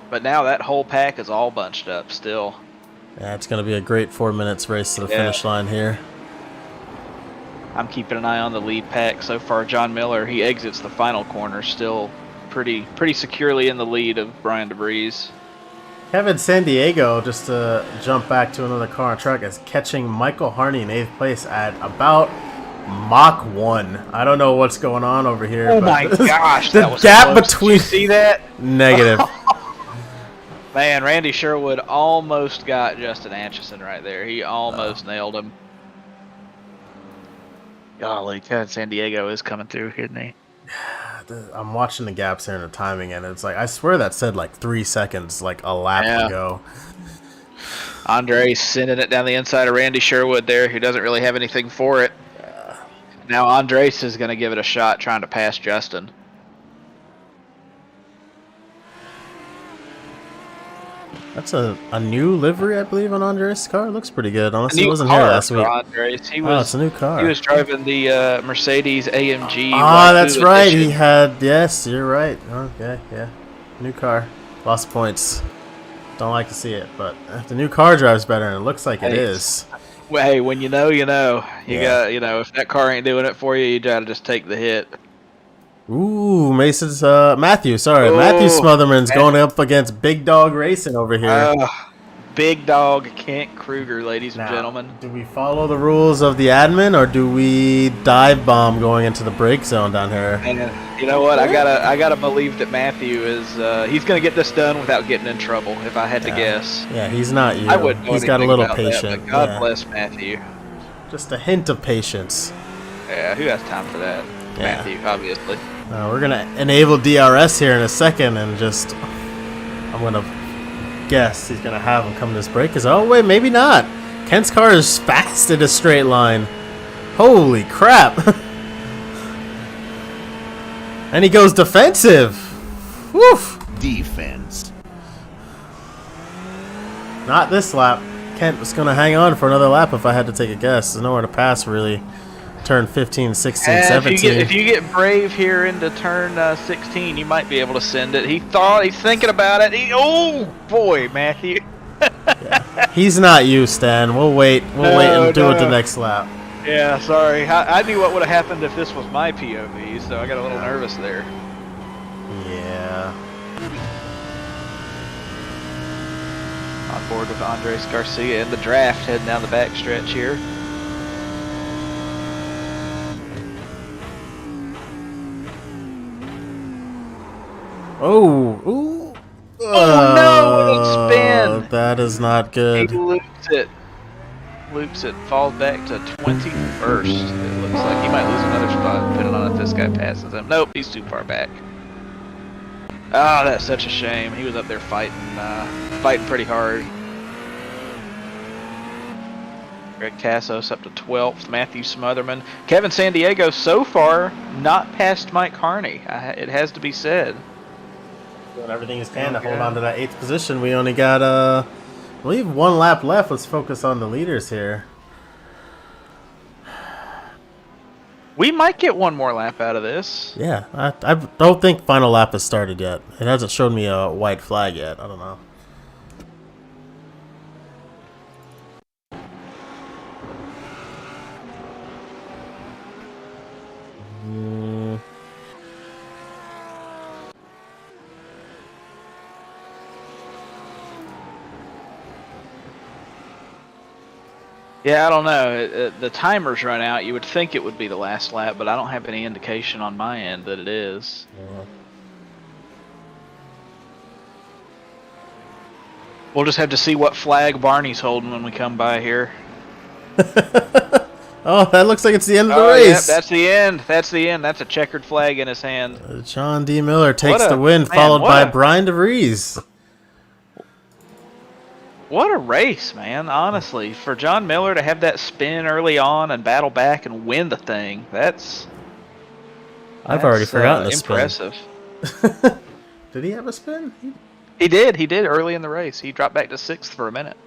Speaker 1: But now that whole pack is all bunched up still.
Speaker 2: Yeah, it's going to be a great 4 minutes race to the finish line here.
Speaker 1: I'm keeping an eye on the lead pack. So far, John Miller, he exits the final corner still pretty securely in the lead of Brian DeVries.
Speaker 2: Kevin San Diego, just to jump back to another car and truck, is catching Michael Harney in 8th place at about Mach 1. I don't know what's going on over here.
Speaker 1: Oh my gosh,
Speaker 2: the
Speaker 1: that was
Speaker 2: gap
Speaker 1: close.
Speaker 2: between.
Speaker 1: Did you see that?
Speaker 2: Negative.
Speaker 1: Man, Randy Sherwood almost got Justin Atchison right there. He almost nailed him. Golly, God, San Diego is coming through, isn't he?
Speaker 2: I'm watching the gaps here and the timing, and it's like, I swear that said like 3 seconds, like a lap ago.
Speaker 1: Andre's sending it down the inside of Randy Sherwood there, who doesn't really have anything for it. Now Andres is going to give it a shot trying to pass Justin.
Speaker 2: That's a new livery, I believe, on Andres' car. It looks pretty good. Honestly, he wasn't here last week.
Speaker 1: Andres.
Speaker 2: It's a new car.
Speaker 1: He was driving the Mercedes AMG.
Speaker 2: Ah, that's right. Edition. He had. Yes, you're right. Okay, yeah. New car. Lost points. Don't like to see it, but if the new car drives better, and it looks like it is.
Speaker 1: Well, hey, when you know, you know. You got, if that car ain't doing it for you, you gotta just take the hit.
Speaker 2: Ooh, Mason's Matthew. Sorry, Matthew Smotherman's going up against Big Dog Racing over here.
Speaker 1: Big Dog Kent Kruger, ladies and gentlemen.
Speaker 2: Do we follow the rules of the admin, or do we dive bomb going into the brake zone down here?
Speaker 1: And you know what? I gotta believe that Matthew is he's gonna get this done without getting in trouble. If I had to guess.
Speaker 2: Yeah, he's not you.
Speaker 1: I wouldn't know
Speaker 2: he's got a little patience.
Speaker 1: But God bless Matthew.
Speaker 2: Just a hint of patience.
Speaker 1: Yeah, who has time for that? Matthew, obviously.
Speaker 2: We're going to enable DRS here in a second, and just, I'm going to guess he's going to have him come to this break. Oh, wait, maybe not. Kent's car is fast in a straight line. Holy crap. And he goes defensive. Woof.
Speaker 3: Defense.
Speaker 2: Not this lap. Kent was going to hang on for another lap if I had to take a guess. There's nowhere to pass, really. Turn 15, 16, 17.
Speaker 1: If you get brave here into turn 16, you might be able to send it. He's thinking about it. Oh, boy, Matthew.
Speaker 2: Yeah. He's not you, Stan. We'll wait. We'll wait and do it the next lap.
Speaker 1: Yeah, sorry. I knew what would have happened if this was my POV, so I got a little nervous there.
Speaker 2: Yeah.
Speaker 1: On board with Andres Garcia in the draft, heading down the backstretch here.
Speaker 2: Oh, ooh.
Speaker 1: Oh no, what a spin!
Speaker 2: That is not good.
Speaker 1: He loops it, falls back to 21st. It looks like he might lose another spot, depending on if this guy passes him. Nope, he's too far back. Oh, that's such a shame. He was up there fighting pretty hard. Greg Cassos up to 12th. Matthew Smotherman. Kevin Sandiego so far not past Mike Harney. It has to be said.
Speaker 2: Doing everything he can to hold on to that 8th position. We only got, I believe, 1 lap left. Let's focus on the leaders here.
Speaker 1: We might get one more lap out of this.
Speaker 2: Yeah, I don't think final lap has started yet. It hasn't showed me a white flag yet. I don't know.
Speaker 1: Yeah, I don't know. The timer's run out. You would think it would be the last lap, but I don't have any indication on my end that it is.
Speaker 2: Yeah.
Speaker 1: We'll just have to see what flag Barney's holding when we come by here.
Speaker 2: Oh, that looks like it's the end of the race.
Speaker 1: Yeah, that's the end. That's the end. That's a checkered flag in his hand.
Speaker 2: John D. Miller takes the win, followed by Brian DeVries.
Speaker 1: What a race, man, honestly. For John Miller to have that spin early on and battle back and win the thing, that's
Speaker 2: I've already forgotten the
Speaker 1: impressive.
Speaker 2: Spin. Did he have a spin?
Speaker 1: He did early in the race. He dropped back to 6th for a minute.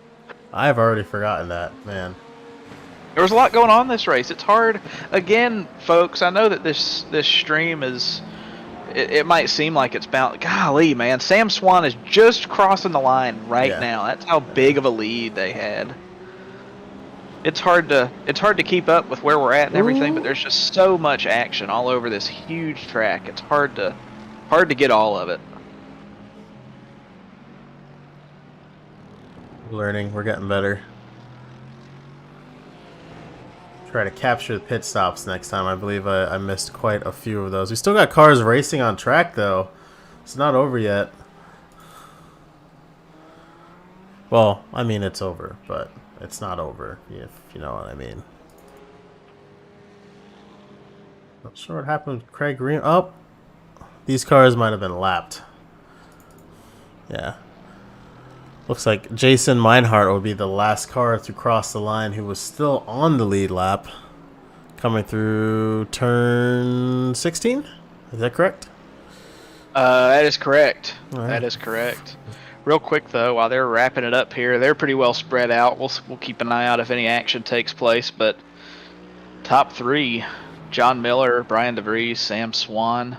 Speaker 2: I've already forgotten that, man.
Speaker 1: There was a lot going on this race. It's hard. Again, folks, I know that this stream is... It might seem like it's bound. Golly, man, Sam Swan is just crossing the line right now. That's how big of a lead they had. It's hard to keep up with where we're at and everything, but there's just so much action all over this huge track. It's hard to get all of it.
Speaker 2: Learning, we're getting better. Try to capture the pit stops next time. I believe I missed quite a few of those. We still got cars racing on track, though. It's not over yet. Well, I mean, it's over, but it's not over, if you know what I mean. Not sure what happened with Craig Green. Oh, these cars might have been lapped. Yeah. Looks like Jason Meinhardt would be the last car to cross the line who was still on the lead lap. Coming through turn 16? Is that correct?
Speaker 1: That is correct.
Speaker 2: Right.
Speaker 1: That is correct. Real quick, though, while they're wrapping it up here, they're pretty well spread out. We'll keep an eye out if any action takes place, but top 3, John Miller, Brian DeVries, Sam Swan,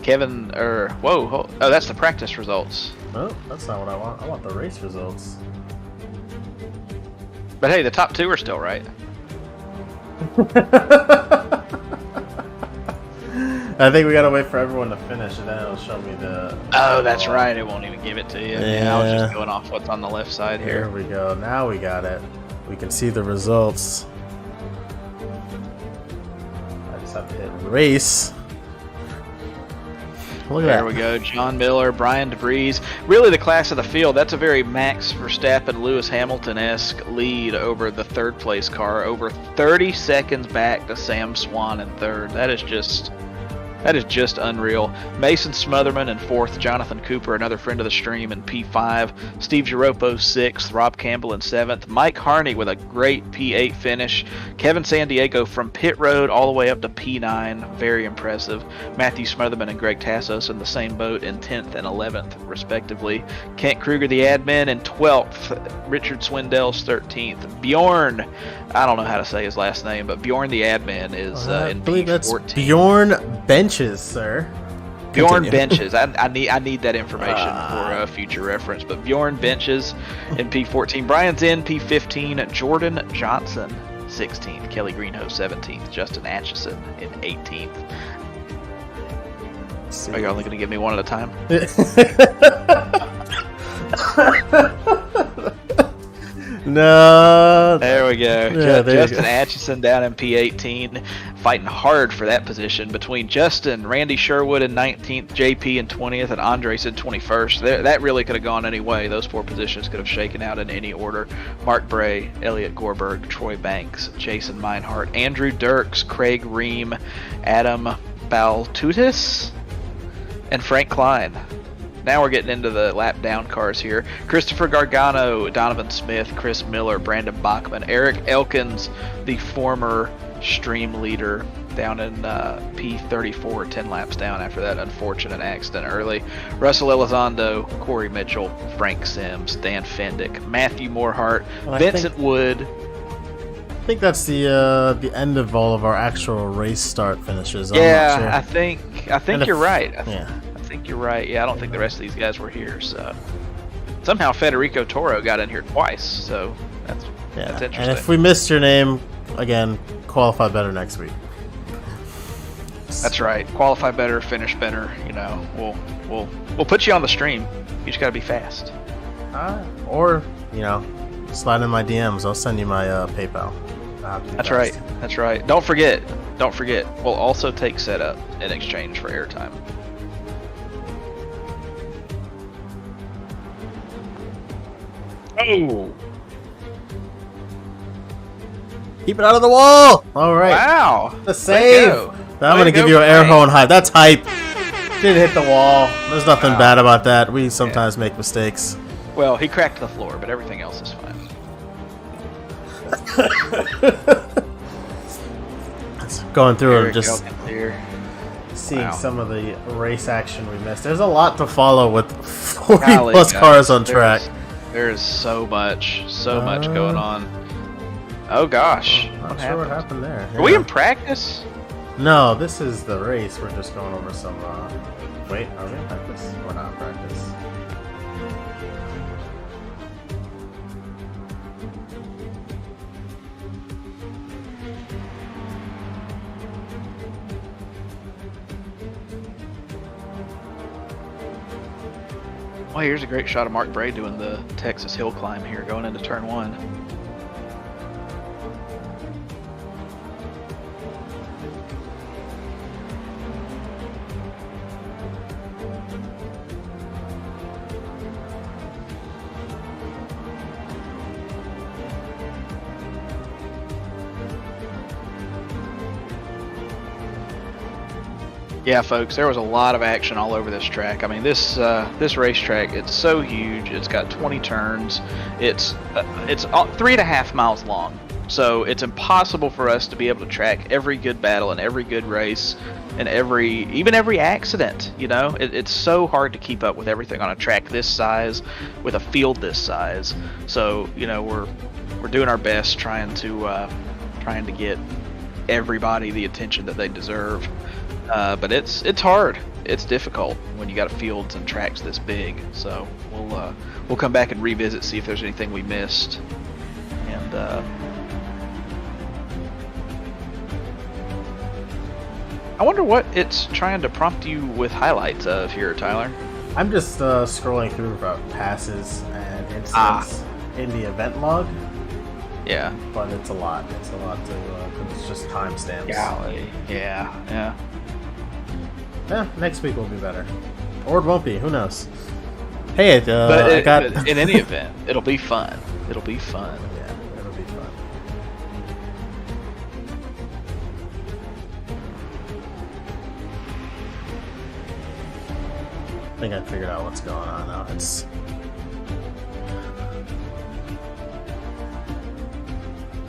Speaker 1: oh, that's the practice results.
Speaker 2: No, that's not what I want. I want the race results.
Speaker 1: But hey, the top 2 are still right.
Speaker 2: I think we gotta wait for everyone to finish, and then it'll show me the...
Speaker 1: Oh, that's right. It won't even give it to you. Yeah, I was just going off what's on the left side here.
Speaker 2: Here we go. Now we got it. We can see the results. I just have to hit race. Look at
Speaker 1: there
Speaker 2: that.
Speaker 1: we go. John Miller, Brian DeVries. Really the class of the field. That's a very Max Verstappen, Lewis Hamilton-esque lead over the 3rd place car. Over 30 seconds back to Sam Swan in 3rd. That is just That is just unreal. Mason Smotherman in 4th, Jonathan Cooper, another friend of the stream, in P5, Steve Giropo 6th, Rob Campbell in 7th, Mike Harney with a great P8 finish, Kevin Sandiego from pit road all the way up to P9, very impressive, Matthew Smotherman and Greg Tassos in the same boat in 10th and 11th respectively, Kent Kruger the admin in 12th, Richard Swindell's 13th, Bjorn, I don't know how to say his last name, but Bjorn the admin is in P14.
Speaker 2: Bjorn Benches, sir.
Speaker 1: Bjorn Benches. I need that information for future reference. But Bjorn Benches in P14. Brian's in P15. Jordan Johnson 16th. Kelly Greenhoe 17th. Justin Atchison in 18th. Are you only going to give me one at a time?
Speaker 2: No.
Speaker 1: There we go.
Speaker 2: Yeah,
Speaker 1: Justin Atchison down in P18, fighting hard for that position between Justin, Randy Sherwood in 19th, JP in 20th, and Andres in 21st. That really could have gone any way. Those 4 positions could have shaken out in any order. Mark Bray, Elliot Gorberg, Troy Banks, Jason Meinhardt, Andrew Dirks, Craig Ream, Adam Baltutis, and Frank Klein. Now we're getting into the lap down cars here. Christopher Gargano, Donovan Smith, Chris Miller, Brandon Bachman, Eric Elkins, the former stream leader, down in P34, 10 laps down after that unfortunate accident early. Russell Elizondo, Corey Mitchell, Frank Sims, Dan Fendick, Matthew Morehart, Vincent Wood.
Speaker 2: I think that's the end of all of our actual race start finishes. I'm
Speaker 1: yeah,
Speaker 2: not sure.
Speaker 1: I think you're right.
Speaker 2: Yeah.
Speaker 1: I think you're right. Yeah, I don't think the rest of these guys were here. So somehow Federico Toro got in here twice. So that's interesting.
Speaker 2: And if we missed your name, again, qualify better next week.
Speaker 1: That's right. Qualify better, finish better. You know, we'll put you on the stream. You just gotta be fast.
Speaker 2: Or slide in my DMs. I'll send you my PayPal.
Speaker 1: That's right. That's right. Don't forget. We'll also take setup in exchange for airtime. Oh!
Speaker 2: Keep it out of the wall! Alright.
Speaker 1: Wow!
Speaker 2: The save! I'm going to give you an air horn hype. That's hype. Didn't hit the wall. There's nothing bad about that. We sometimes make mistakes.
Speaker 1: Well, he cracked the floor, but everything else is fine.
Speaker 2: Going through and just
Speaker 1: seeing
Speaker 2: some of the race action we missed. There's a lot to follow with 40 plus cars on track.
Speaker 1: There is so much going on. Oh gosh.
Speaker 2: Not sure what happened there.
Speaker 1: Are we in practice?
Speaker 2: No, this is the race. We're just going over some... Wait, are we in practice? We're not in practice.
Speaker 1: Well, here's a great shot of Mark Bray doing the Texas hill climb here, going into turn 1. Yeah, folks, there was a lot of action all over this track. I mean, this racetrack, it's so huge. It's got 20 turns. It's 3.5 miles long. So it's impossible for us to be able to track every good battle and every good race and even every accident. You know, it's so hard to keep up with everything on a track this size with a field this size. So we're doing our best trying to get everybody the attention that they deserve. But it's hard. It's difficult when you got fields and tracks this big. So we'll come back and revisit, see if there's anything we missed. And I wonder what it's trying to prompt you with highlights of here, Tyler.
Speaker 2: I'm just scrolling through about passes and incidents in the event log.
Speaker 1: Yeah.
Speaker 2: But it's a lot. It's a lot to, because it's just timestamps.
Speaker 1: Golly. Yeah.
Speaker 2: Yeah, next week will be better. Or it won't be, who knows. Hey,
Speaker 1: but in any event, it'll be fun. It'll be fun.
Speaker 2: Yeah, it'll be fun. think I figured out what's going on now.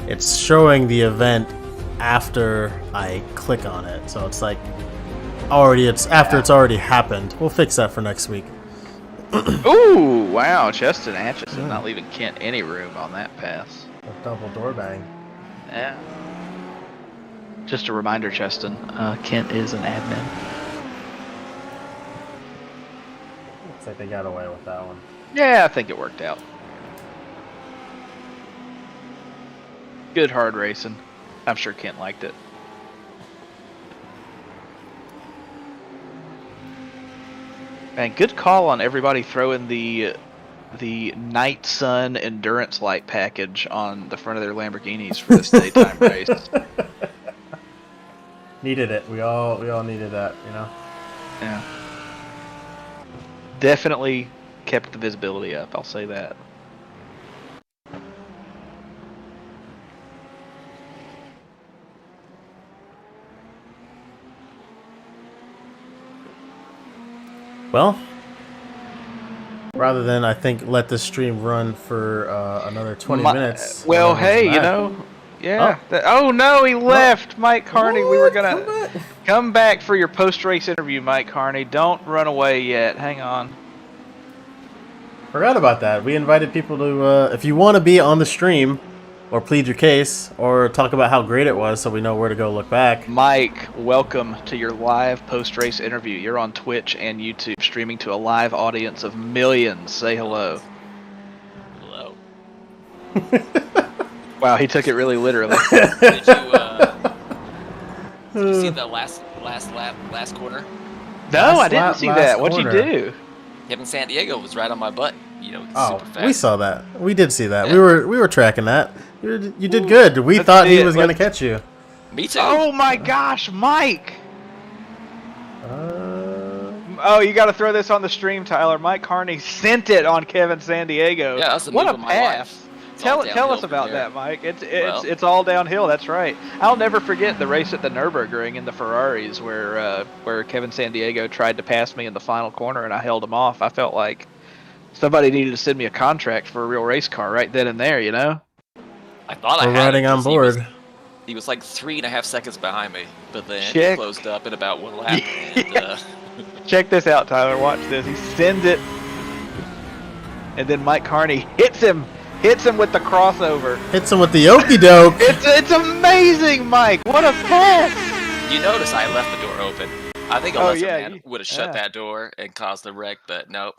Speaker 2: It's showing the event after I click on it, so it's like it's already happened. We'll fix that for next week.
Speaker 1: Ooh, wow, Cheston Atchison not leaving Kent any room on that pass.
Speaker 2: A double door bang.
Speaker 1: Yeah. Just a reminder, Cheston, Kent is an admin.
Speaker 2: Looks like they got away with that one.
Speaker 1: Yeah, I think it worked out. Good hard racing. I'm sure Kent liked it. And good call on everybody throwing the Night Sun Endurance Light package on the front of their Lamborghinis for this daytime race.
Speaker 2: Needed it. We all needed that, you know.
Speaker 1: Yeah. Definitely kept the visibility up, I'll say that.
Speaker 2: Well, rather than, I think, let the stream run for another 20 minutes.
Speaker 1: Well, hey, you know, yeah. Oh, no, he left. Mike Carney, we were going to come back for your post-race interview, Mike Carney. Don't run away yet. Hang on.
Speaker 2: Forgot about that. We invited people to, if you want to be on the stream, or plead your case, or talk about how great it was so we know where to go look back.
Speaker 1: Mike, welcome to your live post-race interview. You're on Twitch and YouTube, streaming to a live audience of millions. Say hello.
Speaker 3: Hello.
Speaker 1: Wow, he took it really literally.
Speaker 3: Did you see the last lap, last corner?
Speaker 1: No, I didn't see that. What'd you do?
Speaker 3: Kevin San Diego was right on my butt. You know, super fast.
Speaker 2: We saw that. We did see that. Yeah. We were tracking that. You did good. We thought he was going to catch you.
Speaker 3: Me too.
Speaker 1: Oh my gosh, Mike! Oh, you got to throw this on the stream, Tyler. Mike Carney sent it on Kevin San Diego.
Speaker 3: Yeah, that's the
Speaker 1: what
Speaker 3: move
Speaker 1: a
Speaker 3: of my
Speaker 1: pass!
Speaker 3: life.
Speaker 1: Tell us about that, Mike. It's all downhill. That's right. I'll never forget the race at the Nürburgring in the Ferraris where Kevin San Diego tried to pass me in the final corner and I held him off. I felt like somebody needed to send me a contract for a real race car right then and there, you know?
Speaker 3: I thought
Speaker 2: We're riding on board.
Speaker 3: He was like 3.5 seconds behind me, but then he closed up in about one lap. And,
Speaker 1: Check this out, Tyler. Watch this. He sends it, and then Mike Carney hits him with the crossover.
Speaker 2: Hits him with the okie doke.
Speaker 1: It's amazing, Mike. What a pass!
Speaker 3: You notice I left the door open. I think a lesser man would have shut
Speaker 1: yeah.
Speaker 3: that door and caused the wreck, but nope.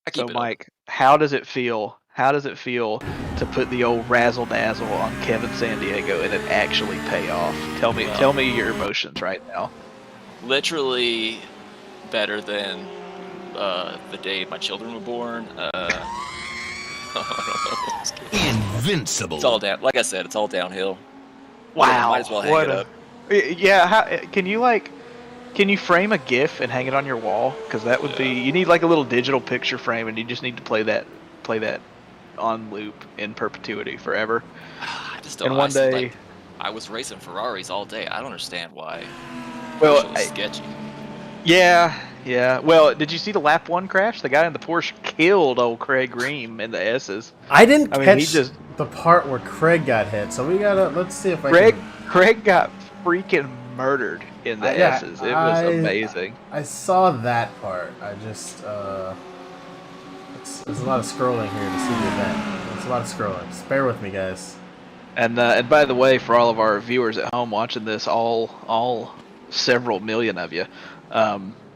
Speaker 3: I keep it
Speaker 1: Mike, how does it feel? How does it feel to put the old razzle dazzle on Kevin San Diego and it actually pay off? Tell me your emotions right now.
Speaker 3: Literally better than the day my children were born.
Speaker 4: Invincible.
Speaker 3: It's all down. Like I said, it's all downhill.
Speaker 1: Wow.
Speaker 3: Might as well hang it up.
Speaker 1: Yeah. Can you frame a GIF and hang it on your wall? Because that would be. You need like a little digital picture frame, and you just need to play that on loop in perpetuity forever.
Speaker 3: I just don't.
Speaker 1: And one day,
Speaker 3: like, I was racing Ferraris all day. I don't understand why.
Speaker 1: Well,
Speaker 3: it was sketchy.
Speaker 1: Yeah. Well, did you see the lap 1 crash? The guy in the Porsche killed old Craig Ream in the S's.
Speaker 2: I didn't catch the part where Craig got hit, so we gotta let's see if
Speaker 1: Craig got freaking murdered in the S's. It was amazing.
Speaker 2: I saw that part. I just there's a lot of scrolling here to see the event. It's a lot of scrolling. Just bear with me, guys.
Speaker 1: And by the way, for all of our viewers at home watching this, all several million of you,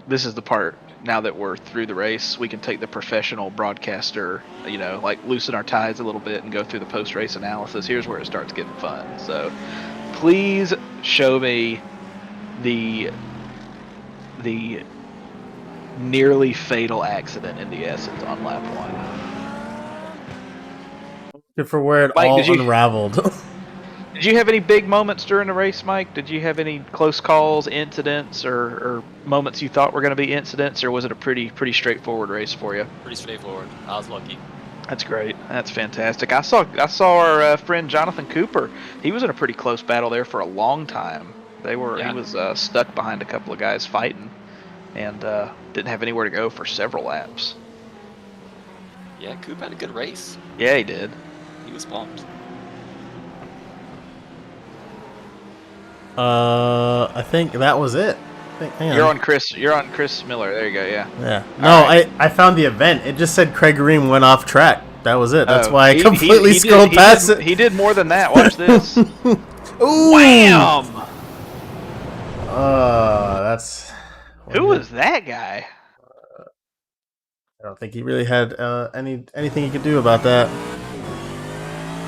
Speaker 1: this is the part. Now that we're through the race, we can take the professional broadcaster, loosen our ties a little bit and go through the post-race analysis. Here's where it starts getting fun. So, please show me the nearly fatal accident in the S's on lap 1.
Speaker 2: Good for where it all unraveled.
Speaker 1: Did you have any big moments during the race, Mike? Did you have any close calls, incidents, or moments you thought were going to be incidents, or was it a pretty straightforward race for you?
Speaker 3: Pretty straightforward. I was lucky.
Speaker 1: That's great. That's fantastic. I saw our friend Jonathan Cooper. He was in a pretty close battle there for a long time. He was stuck behind a couple of guys fighting. and didn't have anywhere to go for several laps.
Speaker 3: Yeah, Coop had a good race.
Speaker 1: Yeah, he did.
Speaker 3: He was pumped.
Speaker 2: I think that was it. Hang
Speaker 1: You're on Chris. You're on Chris Miller. There you go. Yeah.
Speaker 2: Yeah. No,
Speaker 1: right.
Speaker 2: I found the event. It just said Craig Ream went off track. That was it. That's
Speaker 1: Oh,
Speaker 2: why I completely scrolled past it.
Speaker 1: He did more than that. Watch this.
Speaker 2: Ooh.
Speaker 1: Wham!
Speaker 2: That's.
Speaker 1: Who was that guy?
Speaker 2: I don't think he really had anything he could do about that.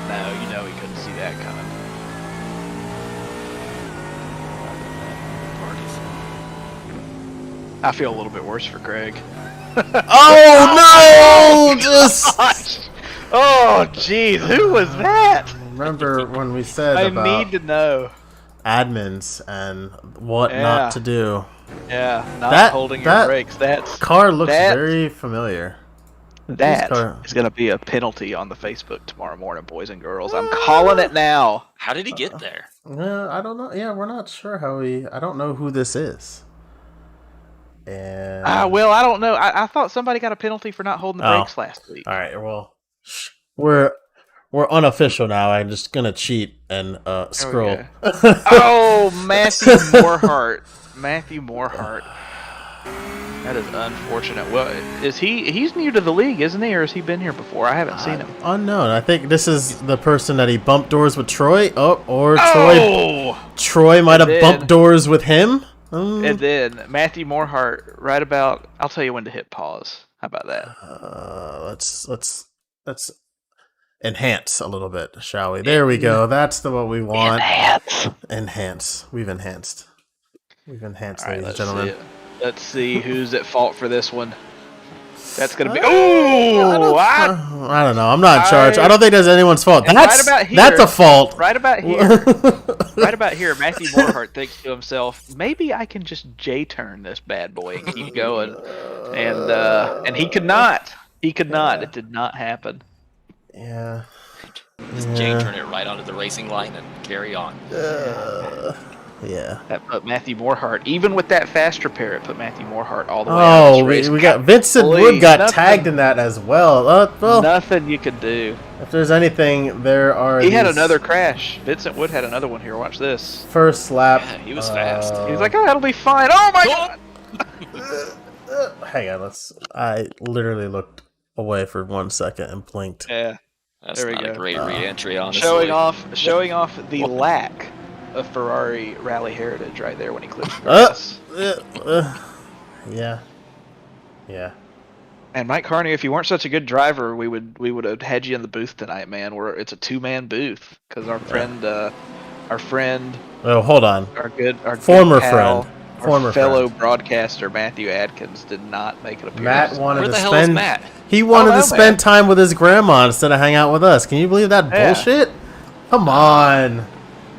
Speaker 1: No, you know he couldn't see that coming. I feel a little bit worse for Craig.
Speaker 2: Oh no! Just.
Speaker 1: Oh jeez, who was that?
Speaker 2: Remember when we said
Speaker 1: I
Speaker 2: about
Speaker 1: need to know.
Speaker 2: admins and what not to do?
Speaker 1: Yeah, not holding your brakes.
Speaker 2: Car looks very familiar.
Speaker 1: That is going to be a penalty on the Facebook tomorrow morning, boys and girls. I'm calling it now.
Speaker 3: How did he get there?
Speaker 2: I don't know. Yeah, we're not sure how I don't know who this is. And
Speaker 1: well, I don't know. I thought somebody got a penalty for not holding the brakes last week.
Speaker 2: All right. Well, we're unofficial now. I'm just gonna cheat and scroll.
Speaker 1: Oh, Matthew Morehart. Matthew Morehart. That is unfortunate. Well, he's new to the league, isn't he, or has he been here before? I haven't seen him.
Speaker 2: Unknown. I think this is the person that he bumped doors with Troy. Troy might have bumped doors with him.
Speaker 1: And then Matthew Morehart, right about. I'll tell you when to hit pause. How about that?
Speaker 2: Let's enhance a little bit, shall we? There we go. That's what we want. Enhance. We've enhanced. Ladies and gentlemen.
Speaker 1: Let's see who's at fault for this one. That's gonna be. Oh,
Speaker 2: I don't know. I'm not in charge. I don't think that's anyone's fault. That's a fault.
Speaker 1: Right about here. Right about here, Matthew Morehart thinks to himself, maybe I can just J-turn this bad boy and keep going. And he could not. He could not. It did not happen.
Speaker 2: Yeah.
Speaker 3: Just J-turn it right onto the racing line and carry on.
Speaker 2: Yeah.
Speaker 1: That put Matthew Morehart, even with that fast repair, it put Matthew Morehart all the way
Speaker 2: out.
Speaker 1: of this race.
Speaker 2: We got Vincent Wood got tagged in that as well. Well.
Speaker 1: Nothing you could do.
Speaker 2: If there's anything, there are.
Speaker 1: He had another crash. Vincent Wood had another one here. Watch this.
Speaker 2: First lap.
Speaker 3: Yeah, he was fast.
Speaker 1: He was like, "Oh, that'll be fine." Oh my god!
Speaker 2: Hang on, I literally looked away for 1 second and blinked.
Speaker 1: Yeah,
Speaker 3: that's not a great re-entry, honestly.
Speaker 1: Showing off the lack of Ferrari rally heritage right there when he clips the grass.
Speaker 2: Yeah.
Speaker 1: And Mike Carney, if you weren't such a good driver, we would have had you in the booth tonight, man. It's a 2-man booth because our friend.
Speaker 2: Oh, hold on.
Speaker 1: Our
Speaker 2: former
Speaker 1: good pal,
Speaker 2: friend.
Speaker 1: Our fellow broadcaster Matthew Adkins did not make an appearance.
Speaker 2: Matt wanted
Speaker 3: Where
Speaker 2: to
Speaker 3: the hell
Speaker 2: spend.
Speaker 3: is Matt?
Speaker 2: He wanted to spend time with his grandma instead of hang out with us. Can you believe that bullshit? Come on.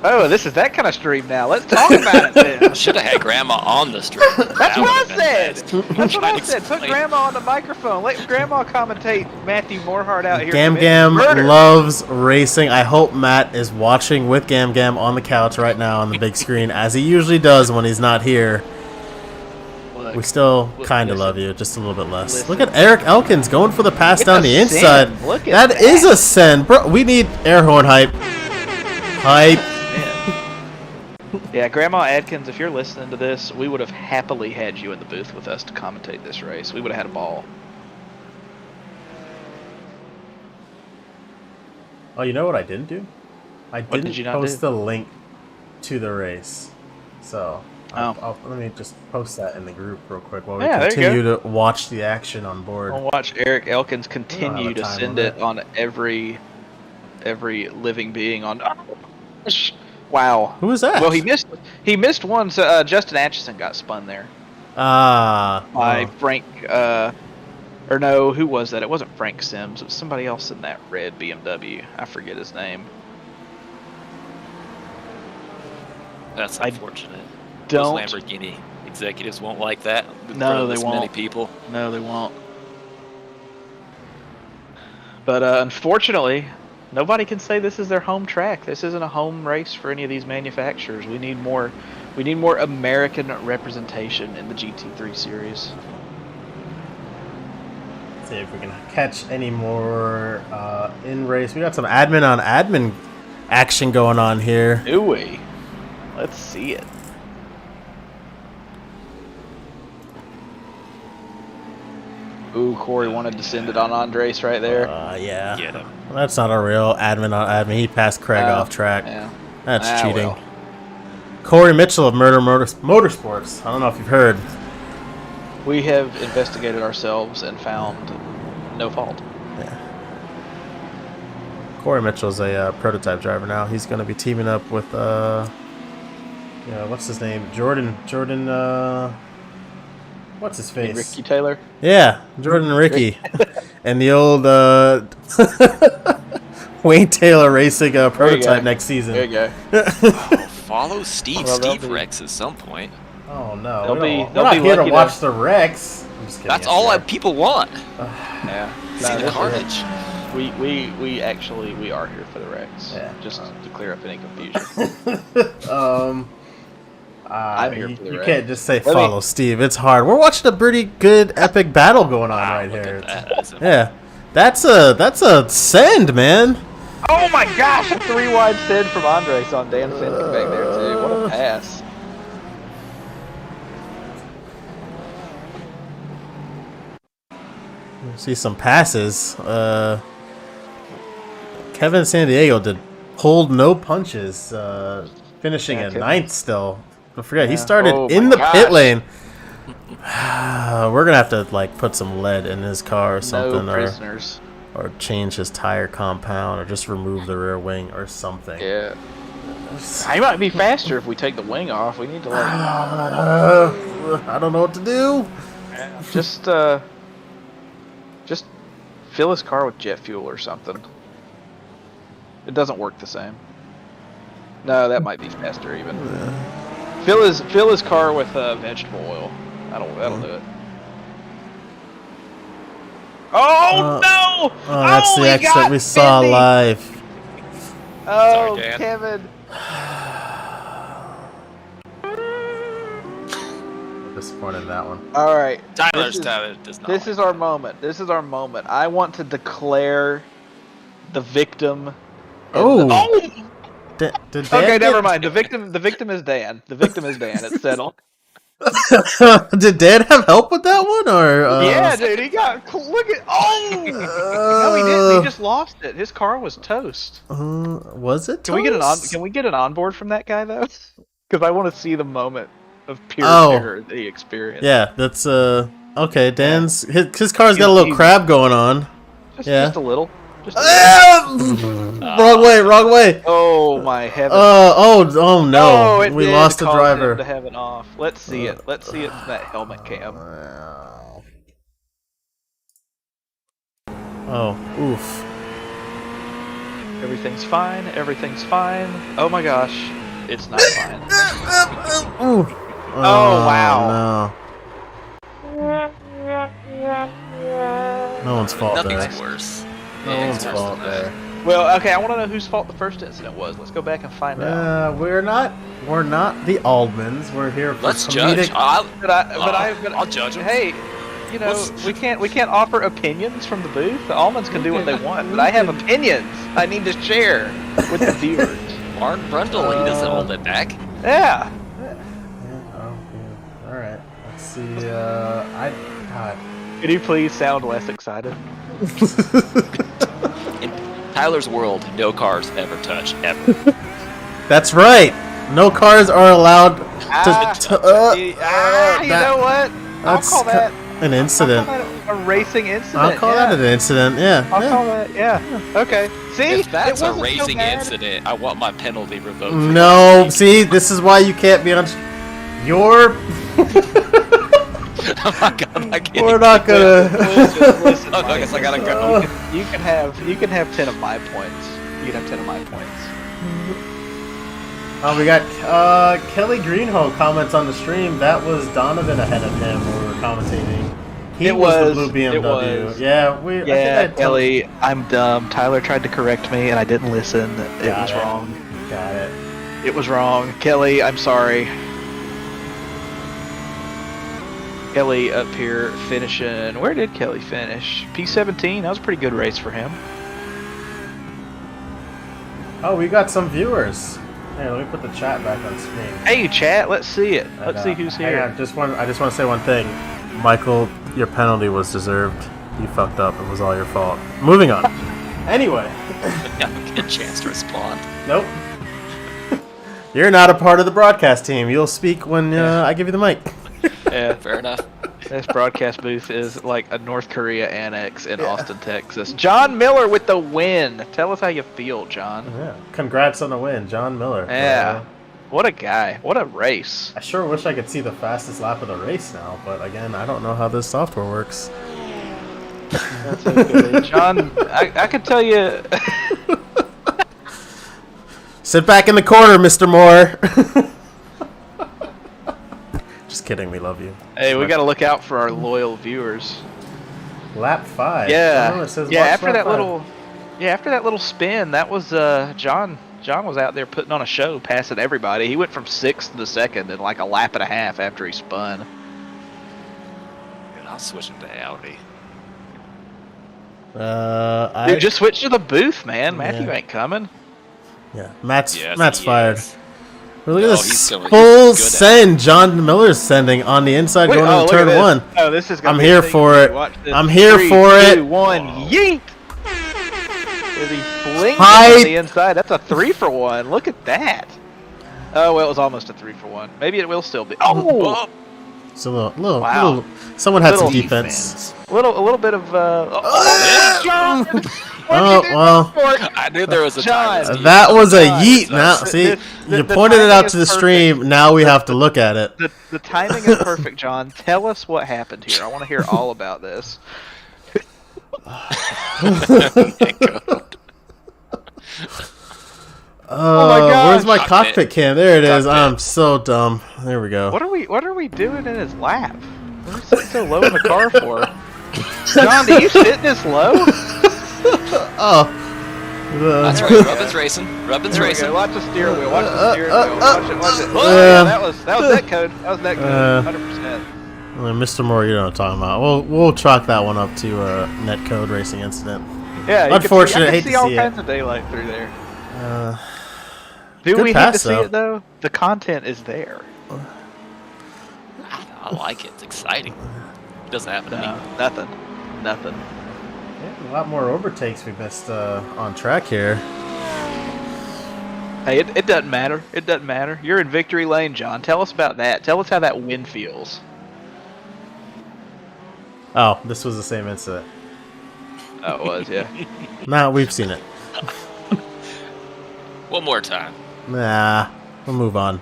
Speaker 1: Oh, this is that kind of stream now. Let's talk about it then.
Speaker 3: Should have had Grandma on the stream.
Speaker 1: That's what I said. That's what I said. Put Grandma on the microphone. Let Grandma commentate Matthew Morehart out here.
Speaker 2: Gam Gam loves racing. I hope Matt is watching with Gam Gam on the couch right now on the big screen, as he usually does when he's not here. We still kind of love you, just a little bit less. Look at Eric Elkins going for the pass down the inside. That is a send. Bro, we need air horn hype. Hype.
Speaker 1: Yeah, Grandma Adkins, if you're listening to this, we would have happily had you in the booth with us to commentate this race. We would have had a ball.
Speaker 2: Oh, you know what I didn't do? I didn't post the link to the race. So, let me just post that in the group real quick while we continue to watch the action on board.
Speaker 1: I'll watch Eric Elkins continue to send it on every living being on... Wow.
Speaker 2: Who was that?
Speaker 1: Well, he missed one. So, Justin Atchison got spun there. By Frank. Or no, who was that? It wasn't Frank Sims. It was somebody else in that red BMW. I forget his name.
Speaker 3: That's unfortunate.
Speaker 1: Those
Speaker 3: Lamborghini executives won't like that.
Speaker 1: No, they won't.
Speaker 3: Many people.
Speaker 1: No, they won't. But unfortunately, nobody can say this is their home track. This isn't a home race for any of these manufacturers. We need more We need more American representation in the GT3 series.
Speaker 2: See if we can catch any more in race. We got some admin on admin action going on here.
Speaker 1: Do we? Let's see it. Ooh, Corey wanted to send it on Andres right there.
Speaker 2: Yeah.
Speaker 3: Get him.
Speaker 2: Well, that's not a real admin on admin. He passed Craig off track.
Speaker 1: Yeah.
Speaker 2: That's cheating.
Speaker 1: Well.
Speaker 2: Corey Mitchell of Murder Motorsports. I don't know if you've heard.
Speaker 1: We have investigated ourselves and found no fault.
Speaker 2: Yeah. Corey Mitchell's a prototype driver now. He's going to be teaming up with, what's his name? Jordan, what's his face?
Speaker 1: Ricky Taylor?
Speaker 2: Yeah, Jordan and Ricky. And the old Wayne Taylor Racing prototype next season.
Speaker 1: There you go.
Speaker 3: Follow Steve Rex at some point.
Speaker 2: Oh, no.
Speaker 1: They'll be
Speaker 2: we're not here to
Speaker 1: lucky
Speaker 2: watch the Rex. I'm just kidding.
Speaker 3: That's all people want.
Speaker 1: Yeah.
Speaker 3: See the carnage.
Speaker 1: We actually are here for the Rex.
Speaker 2: Yeah.
Speaker 1: Just to clear up any confusion.
Speaker 2: I'm
Speaker 1: here for the
Speaker 2: you
Speaker 1: Rex.
Speaker 2: can't just say follow Steve. It's hard. We're watching a pretty good epic battle going on right
Speaker 3: Look
Speaker 2: here.
Speaker 3: at that.
Speaker 2: Yeah. That's a send, man.
Speaker 1: Oh my gosh! A 3-wide send from Andres on Dan Fenton back there too. What a pass!
Speaker 2: See some passes. Kevin San Diego pulled no punches, finishing at 9th still. Don't forget, he started in the pit lane. We're gonna have to put some lead in his car or something,
Speaker 1: No prisoners.
Speaker 2: or change his tire compound, or just remove the rear wing or something.
Speaker 1: Yeah. He might be faster if we take the wing off. We need to
Speaker 2: I don't know what to do.
Speaker 1: just fill his car with jet fuel or something. It doesn't work the same. No, that might be faster even. Fill his car with vegetable oil. That'll do it. Oh no!
Speaker 2: Oh, that's the exit we saw live.
Speaker 1: Oh,
Speaker 3: Sorry, Dan.
Speaker 1: Kevin.
Speaker 2: Disappointed in that one.
Speaker 1: All right.
Speaker 3: Tyler does not.
Speaker 1: This is our moment. This is our moment. I want to declare the victim.
Speaker 2: Did Dan
Speaker 1: Okay, never mind. The victim is Dan. The victim is Dan. It's settled.
Speaker 2: Did Dan have help with that one, or?
Speaker 1: Yeah, dude. He got. Look at. Oh. No, he didn't. He just lost it. His car was toast.
Speaker 2: Was it?
Speaker 1: Can we get an onboard from that guy though? Because I want to see the moment of pure terror that he experienced.
Speaker 2: Yeah, that's okay. Dan's his car's got a little crab going on.
Speaker 1: Just a little.
Speaker 2: Wrong way.
Speaker 1: Oh my heavens!
Speaker 2: Oh no!
Speaker 1: It
Speaker 2: We
Speaker 1: did
Speaker 2: lost the
Speaker 1: cause
Speaker 2: driver.
Speaker 1: him to have it off. Let's see it. Let's see it from that helmet cam.
Speaker 2: Oh, oof.
Speaker 1: Everything's fine. Everything's fine. Oh my gosh, it's not fine.
Speaker 2: Oh
Speaker 1: wow.
Speaker 2: No. No one's fault
Speaker 3: Nothing's
Speaker 2: there.
Speaker 3: worse.
Speaker 2: No one's fault there.
Speaker 1: Well, okay. I want to know whose fault the first incident was. Let's go back and find out.
Speaker 2: We're not the Aldmans. We're here for
Speaker 3: Let's
Speaker 2: comedic.
Speaker 3: judge. I'll
Speaker 1: judge
Speaker 3: him.
Speaker 1: Hey, we can't offer opinions from the booth. The almonds can do what they want, but I have opinions. I need to share with the viewers.
Speaker 3: Martin Brundle, he doesn't hold it back.
Speaker 1: Yeah.
Speaker 2: All right. Let's see. God.
Speaker 1: Could you please sound less excited?
Speaker 3: In Tyler's world, no cars ever touch, ever.
Speaker 2: That's right. No cars are allowed to.
Speaker 1: You know what? I'll call that
Speaker 2: an incident.
Speaker 1: I'll call that a racing incident.
Speaker 2: I'll call that an incident. Yeah.
Speaker 1: I'll call that. Yeah. Okay. See,
Speaker 3: If that's
Speaker 1: it
Speaker 3: a
Speaker 1: wasn't so
Speaker 3: racing
Speaker 1: bad.
Speaker 3: incident, I want my penalty revoked.
Speaker 2: No. See, this is why you can't be on. Your.
Speaker 3: Oh my god, I can't.
Speaker 2: We're not gonna.
Speaker 1: Listen,
Speaker 3: Oh, I guess I gotta go.
Speaker 1: You can have 10 of my points. You can have 10 of my points.
Speaker 2: Oh, we got Kelly Greenhoe comments on the stream. That was Donovan ahead of him when we were commentating. He was the blue BMW.
Speaker 1: was.
Speaker 2: Yeah,
Speaker 1: Kelly, I'm dumb. Tyler tried to correct me and I didn't listen. It was wrong.
Speaker 2: Got it.
Speaker 1: It was wrong. Kelly, I'm sorry. Kelly up here finishing. Where did Kelly finish? P17. That was a pretty good race for him.
Speaker 2: Oh, we got some viewers. Hey, let me put the chat back on screen.
Speaker 1: Hey, chat. Let's see it. Let's see who's here.
Speaker 2: I just want to say one thing. Michael, your penalty was deserved. You fucked up. It was all your fault. Moving on. Anyway.
Speaker 3: Not get a chance to respond.
Speaker 2: Nope. You're not a part of the broadcast team. You'll speak when I give you the mic.
Speaker 1: Yeah,
Speaker 3: Fair enough.
Speaker 1: this broadcast booth is like a North Korea annex in Austin, Texas. John Miller with the win. Tell us how you feel, John.
Speaker 2: Yeah. Congrats on the win, John Miller.
Speaker 1: Yeah. What a guy. What a race.
Speaker 2: I sure wish I could see the fastest lap of the race now, but again, I don't know how this software works.
Speaker 1: That's okay. John, I can tell you.
Speaker 2: Sit back in the corner, Mr. Moore. Just kidding, we love you.
Speaker 1: Hey, we got to look out for our loyal viewers.
Speaker 2: Lap 5.
Speaker 1: Yeah.
Speaker 2: Oh, it says
Speaker 1: Yeah,
Speaker 2: watch
Speaker 1: after
Speaker 2: lap
Speaker 1: that
Speaker 2: 5.
Speaker 1: after that little spin, that was John was out there putting on a show, passing everybody. He went from 6th to 2nd in like a lap and a half after he spun.
Speaker 3: Dude, I'll switch into Audi.
Speaker 1: Dude, just switch to the booth, man. Matthew
Speaker 2: Yeah.
Speaker 1: ain't coming.
Speaker 2: Yeah, Matt's
Speaker 3: Yes, he
Speaker 2: fired.
Speaker 3: is.
Speaker 2: Well, look
Speaker 3: No,
Speaker 2: at
Speaker 3: he's
Speaker 2: this
Speaker 3: going-
Speaker 2: full
Speaker 3: he's good at
Speaker 2: send. John Miller's sending on the inside going
Speaker 1: look
Speaker 2: into
Speaker 1: at
Speaker 2: turn
Speaker 1: this.
Speaker 2: 1.
Speaker 1: Oh, this is gonna
Speaker 2: I'm
Speaker 1: be a
Speaker 2: here
Speaker 1: thing
Speaker 2: for
Speaker 1: you.
Speaker 2: it.
Speaker 1: Watch this.
Speaker 2: I'm here
Speaker 1: 3,
Speaker 2: for
Speaker 1: 2,
Speaker 2: it.
Speaker 1: 1, yeet! Is he flinging
Speaker 2: Height.
Speaker 1: on the inside? That's a 3-for-1. Look at that. Oh, well, it was almost a 3-for-1. Maybe it will still be. Oh!
Speaker 2: It's a little,
Speaker 1: Wow.
Speaker 2: someone had some
Speaker 1: Little
Speaker 2: defense.
Speaker 1: A little bit of. John!
Speaker 2: Oh, well.
Speaker 3: I knew there was a
Speaker 1: John.
Speaker 3: time.
Speaker 2: That was a
Speaker 1: John,
Speaker 2: yeet. Now, see, you
Speaker 1: the
Speaker 2: pointed it
Speaker 1: timing
Speaker 2: out
Speaker 1: is
Speaker 2: to the
Speaker 1: perfect.
Speaker 2: stream. Now we have to look at it.
Speaker 1: The timing is perfect, John. Tell us what happened here. I want to hear all about this. my gosh.
Speaker 2: Where's my
Speaker 3: Cockpit.
Speaker 2: cockpit cam? There it is.
Speaker 3: Cockpit.
Speaker 2: I'm so dumb. There we go.
Speaker 1: What are we doing in his lap? What are we sitting so low in the car for? John, do you sit this low?
Speaker 2: Oh.
Speaker 3: That's right. Rubbin's racing. Rubbin's
Speaker 1: There we
Speaker 3: racing.
Speaker 1: go. Watch the steering wheel. Watch the steering wheel. Watch it. Oh,
Speaker 2: Yeah.
Speaker 1: yeah, that was net code. That was net code. 100%.
Speaker 2: Mr. Moore, you know what I'm talking about. We'll chalk that one up to a netcode racing incident.
Speaker 1: Yeah. You
Speaker 2: Unfortunate,
Speaker 1: Can
Speaker 2: hate
Speaker 1: see
Speaker 2: to
Speaker 1: all
Speaker 2: see
Speaker 1: kinds of daylight through there. Do
Speaker 2: good
Speaker 1: we
Speaker 2: pass,
Speaker 1: hate to see
Speaker 2: though.
Speaker 1: it though? The content is there.
Speaker 3: I like it. It's exciting. It doesn't happen to me.
Speaker 1: Nothing.
Speaker 2: Yeah, a lot more overtakes we missed on track here.
Speaker 1: Hey, it doesn't matter. It doesn't matter. You're in victory lane, John. Tell us about that. Tell us how that win feels.
Speaker 2: Oh, this was the same incident.
Speaker 1: Oh, it was, yeah.
Speaker 2: Nah, we've seen it.
Speaker 3: One more time.
Speaker 2: Nah, we'll move on.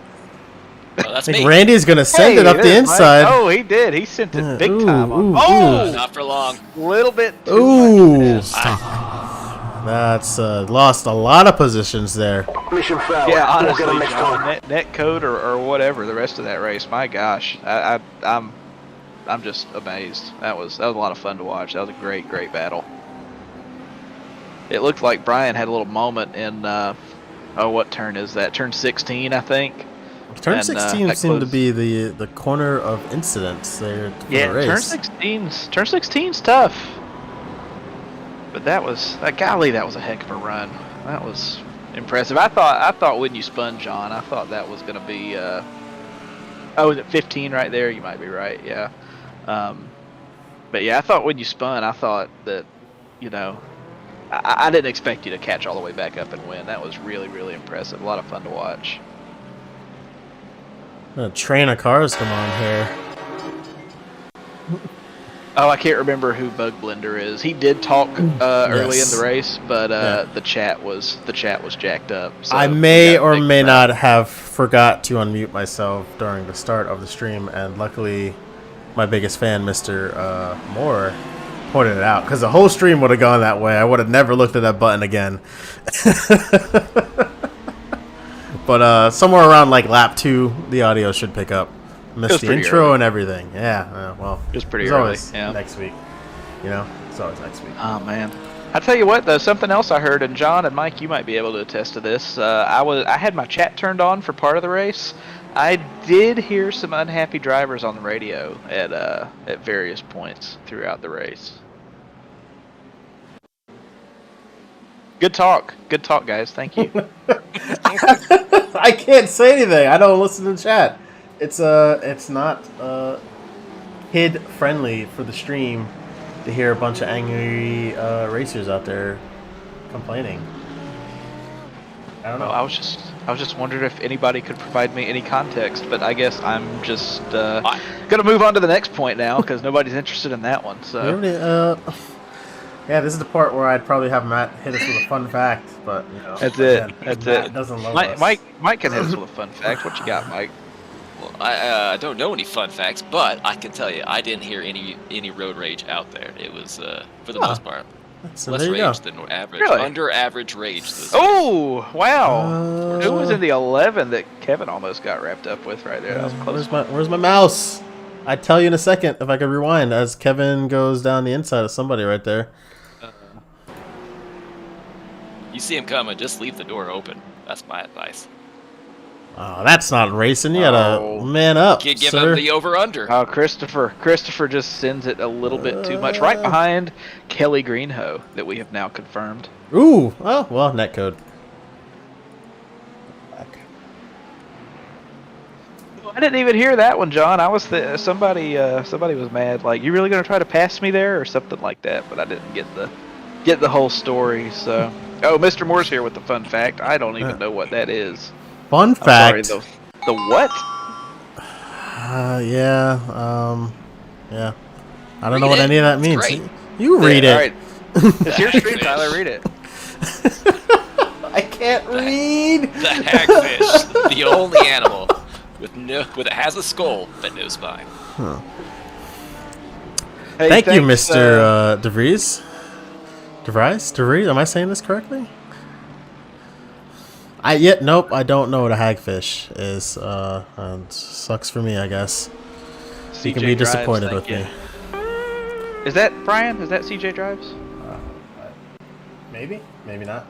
Speaker 3: Oh, that's
Speaker 2: I think
Speaker 3: me.
Speaker 2: Randy's gonna send it up the
Speaker 1: there's Mike.
Speaker 2: inside.
Speaker 1: Oh, he did. He sent it big time.
Speaker 2: ooh,
Speaker 1: Oh,
Speaker 3: Not for long.
Speaker 1: little bit too
Speaker 2: Ooh,
Speaker 1: much.
Speaker 2: that's lost a lot of positions there.
Speaker 5: Mission failed.
Speaker 1: Yeah,
Speaker 5: We'll
Speaker 1: honestly,
Speaker 5: get them next
Speaker 1: John,
Speaker 5: time.
Speaker 1: net code or whatever the rest of that race. My gosh, I'm just amazed. That was a lot of fun to watch. That was a great battle. It looked like Brian had a little moment in what turn is that? Turn 16, I think.
Speaker 2: Turn
Speaker 1: And,
Speaker 2: 16
Speaker 1: that
Speaker 2: seemed to
Speaker 1: close-
Speaker 2: be the corner of incidents there for
Speaker 1: Yeah,
Speaker 2: the race.
Speaker 1: turn 16's tough. But that was golly, that was a heck of a run. That was impressive. I thought when you spun, John, I thought that was gonna be is it 15 right there? You might be right, yeah. But yeah, I thought when you spun, I thought that, I didn't expect you to catch all the way back up and win. That was really impressive. A lot of fun to watch.
Speaker 2: A train of cars come on here.
Speaker 1: Oh, I can't remember who Bug Blender is. He did talk early in
Speaker 2: Yes.
Speaker 1: the race, but
Speaker 2: Yeah.
Speaker 1: the chat was jacked up. So
Speaker 2: I
Speaker 1: we
Speaker 2: may
Speaker 1: got
Speaker 2: or
Speaker 1: big
Speaker 2: may
Speaker 1: crowd.
Speaker 2: not have forgot to unmute myself during the start of the stream, and luckily, my biggest fan, Mr. Moore, pointed it out, because the whole stream would have gone that way. I would have never looked at that button again. But somewhere around like lap 2, the audio should pick up. Missed
Speaker 1: was
Speaker 2: the
Speaker 1: pretty
Speaker 2: intro
Speaker 1: early.
Speaker 2: and everything. Yeah, well,
Speaker 1: It was pretty
Speaker 2: it's
Speaker 1: early,
Speaker 2: always
Speaker 1: yeah.
Speaker 2: next week. It's always next week.
Speaker 1: Oh man, I tell you what though, something else I heard, and John and Mike, you might be able to attest to this. I had my chat turned on for part of the race. I did hear some unhappy drivers on the radio at various points throughout the race. Good talk, guys. Thank you.
Speaker 2: I can't say anything. I don't listen to chat. It's not HID friendly for the stream to hear a bunch of angry racers out there complaining. I don't know.
Speaker 1: I was just wondering if anybody could provide me any context, but I guess I'm just gonna move on to the next point now because nobody's interested in that one. So.
Speaker 2: Yeah, this is the part where I'd probably have Matt hit us with a fun fact, but you know,
Speaker 1: That's
Speaker 2: again,
Speaker 1: it. That's
Speaker 2: Matt
Speaker 1: it.
Speaker 2: Doesn't love
Speaker 1: Mike,
Speaker 2: us.
Speaker 1: Mike can hit us with a fun fact. What you got, Mike?
Speaker 3: Well, I don't know any fun facts, but I can tell you I didn't hear any road rage out there. It was for the most part
Speaker 2: So
Speaker 3: less
Speaker 2: there you go.
Speaker 3: rage than average,
Speaker 1: Really?
Speaker 3: under average rage. This
Speaker 1: Oh, wow! Who was
Speaker 2: Uh,
Speaker 1: in the 11 that Kevin almost got wrapped up with right there? That was a close.
Speaker 2: Where's my mouse? I'd tell you in a second if I could rewind as Kevin goes down the inside of somebody right there.
Speaker 3: You see him coming, just leave the door open. That's my advice.
Speaker 2: Oh, that's not racing. You gotta
Speaker 1: Oh.
Speaker 2: man up,
Speaker 3: Give
Speaker 2: sir.
Speaker 3: him the over/under.
Speaker 1: Oh, Christopher just sends it a little bit too much, right behind Kelly Greenhoe that we have now confirmed.
Speaker 2: Ooh, oh well, netcode.
Speaker 1: I didn't even hear that one, John. I was somebody was mad, like, you really gonna try to pass me there or something like that, but I didn't get the whole story. So, oh, Mr. Moore's here with the fun fact. I don't even know what that is.
Speaker 2: Fun
Speaker 1: I'm
Speaker 2: fact.
Speaker 1: sorry, the what?
Speaker 2: Yeah, yeah. I don't know what
Speaker 3: Read it.
Speaker 2: any of that
Speaker 3: It's
Speaker 2: means.
Speaker 3: great.
Speaker 2: You read
Speaker 1: Yeah,
Speaker 2: it.
Speaker 1: all right. It's your stream, Tyler. Read it.
Speaker 2: I can't read.
Speaker 3: The hagfish, the only animal with it has a skull but no spine.
Speaker 1: Hey,
Speaker 2: Thank you,
Speaker 1: thanks,
Speaker 2: Mr. DeVries. DeVries? Am I saying this correctly? Nope. I don't know what a hagfish is. And sucks for me, I guess. You can
Speaker 1: CJ
Speaker 2: be
Speaker 1: Drives,
Speaker 2: disappointed
Speaker 1: thank
Speaker 2: with
Speaker 1: you.
Speaker 2: me.
Speaker 1: Is that Brian? Is that CJ Drives?
Speaker 2: Maybe, maybe not.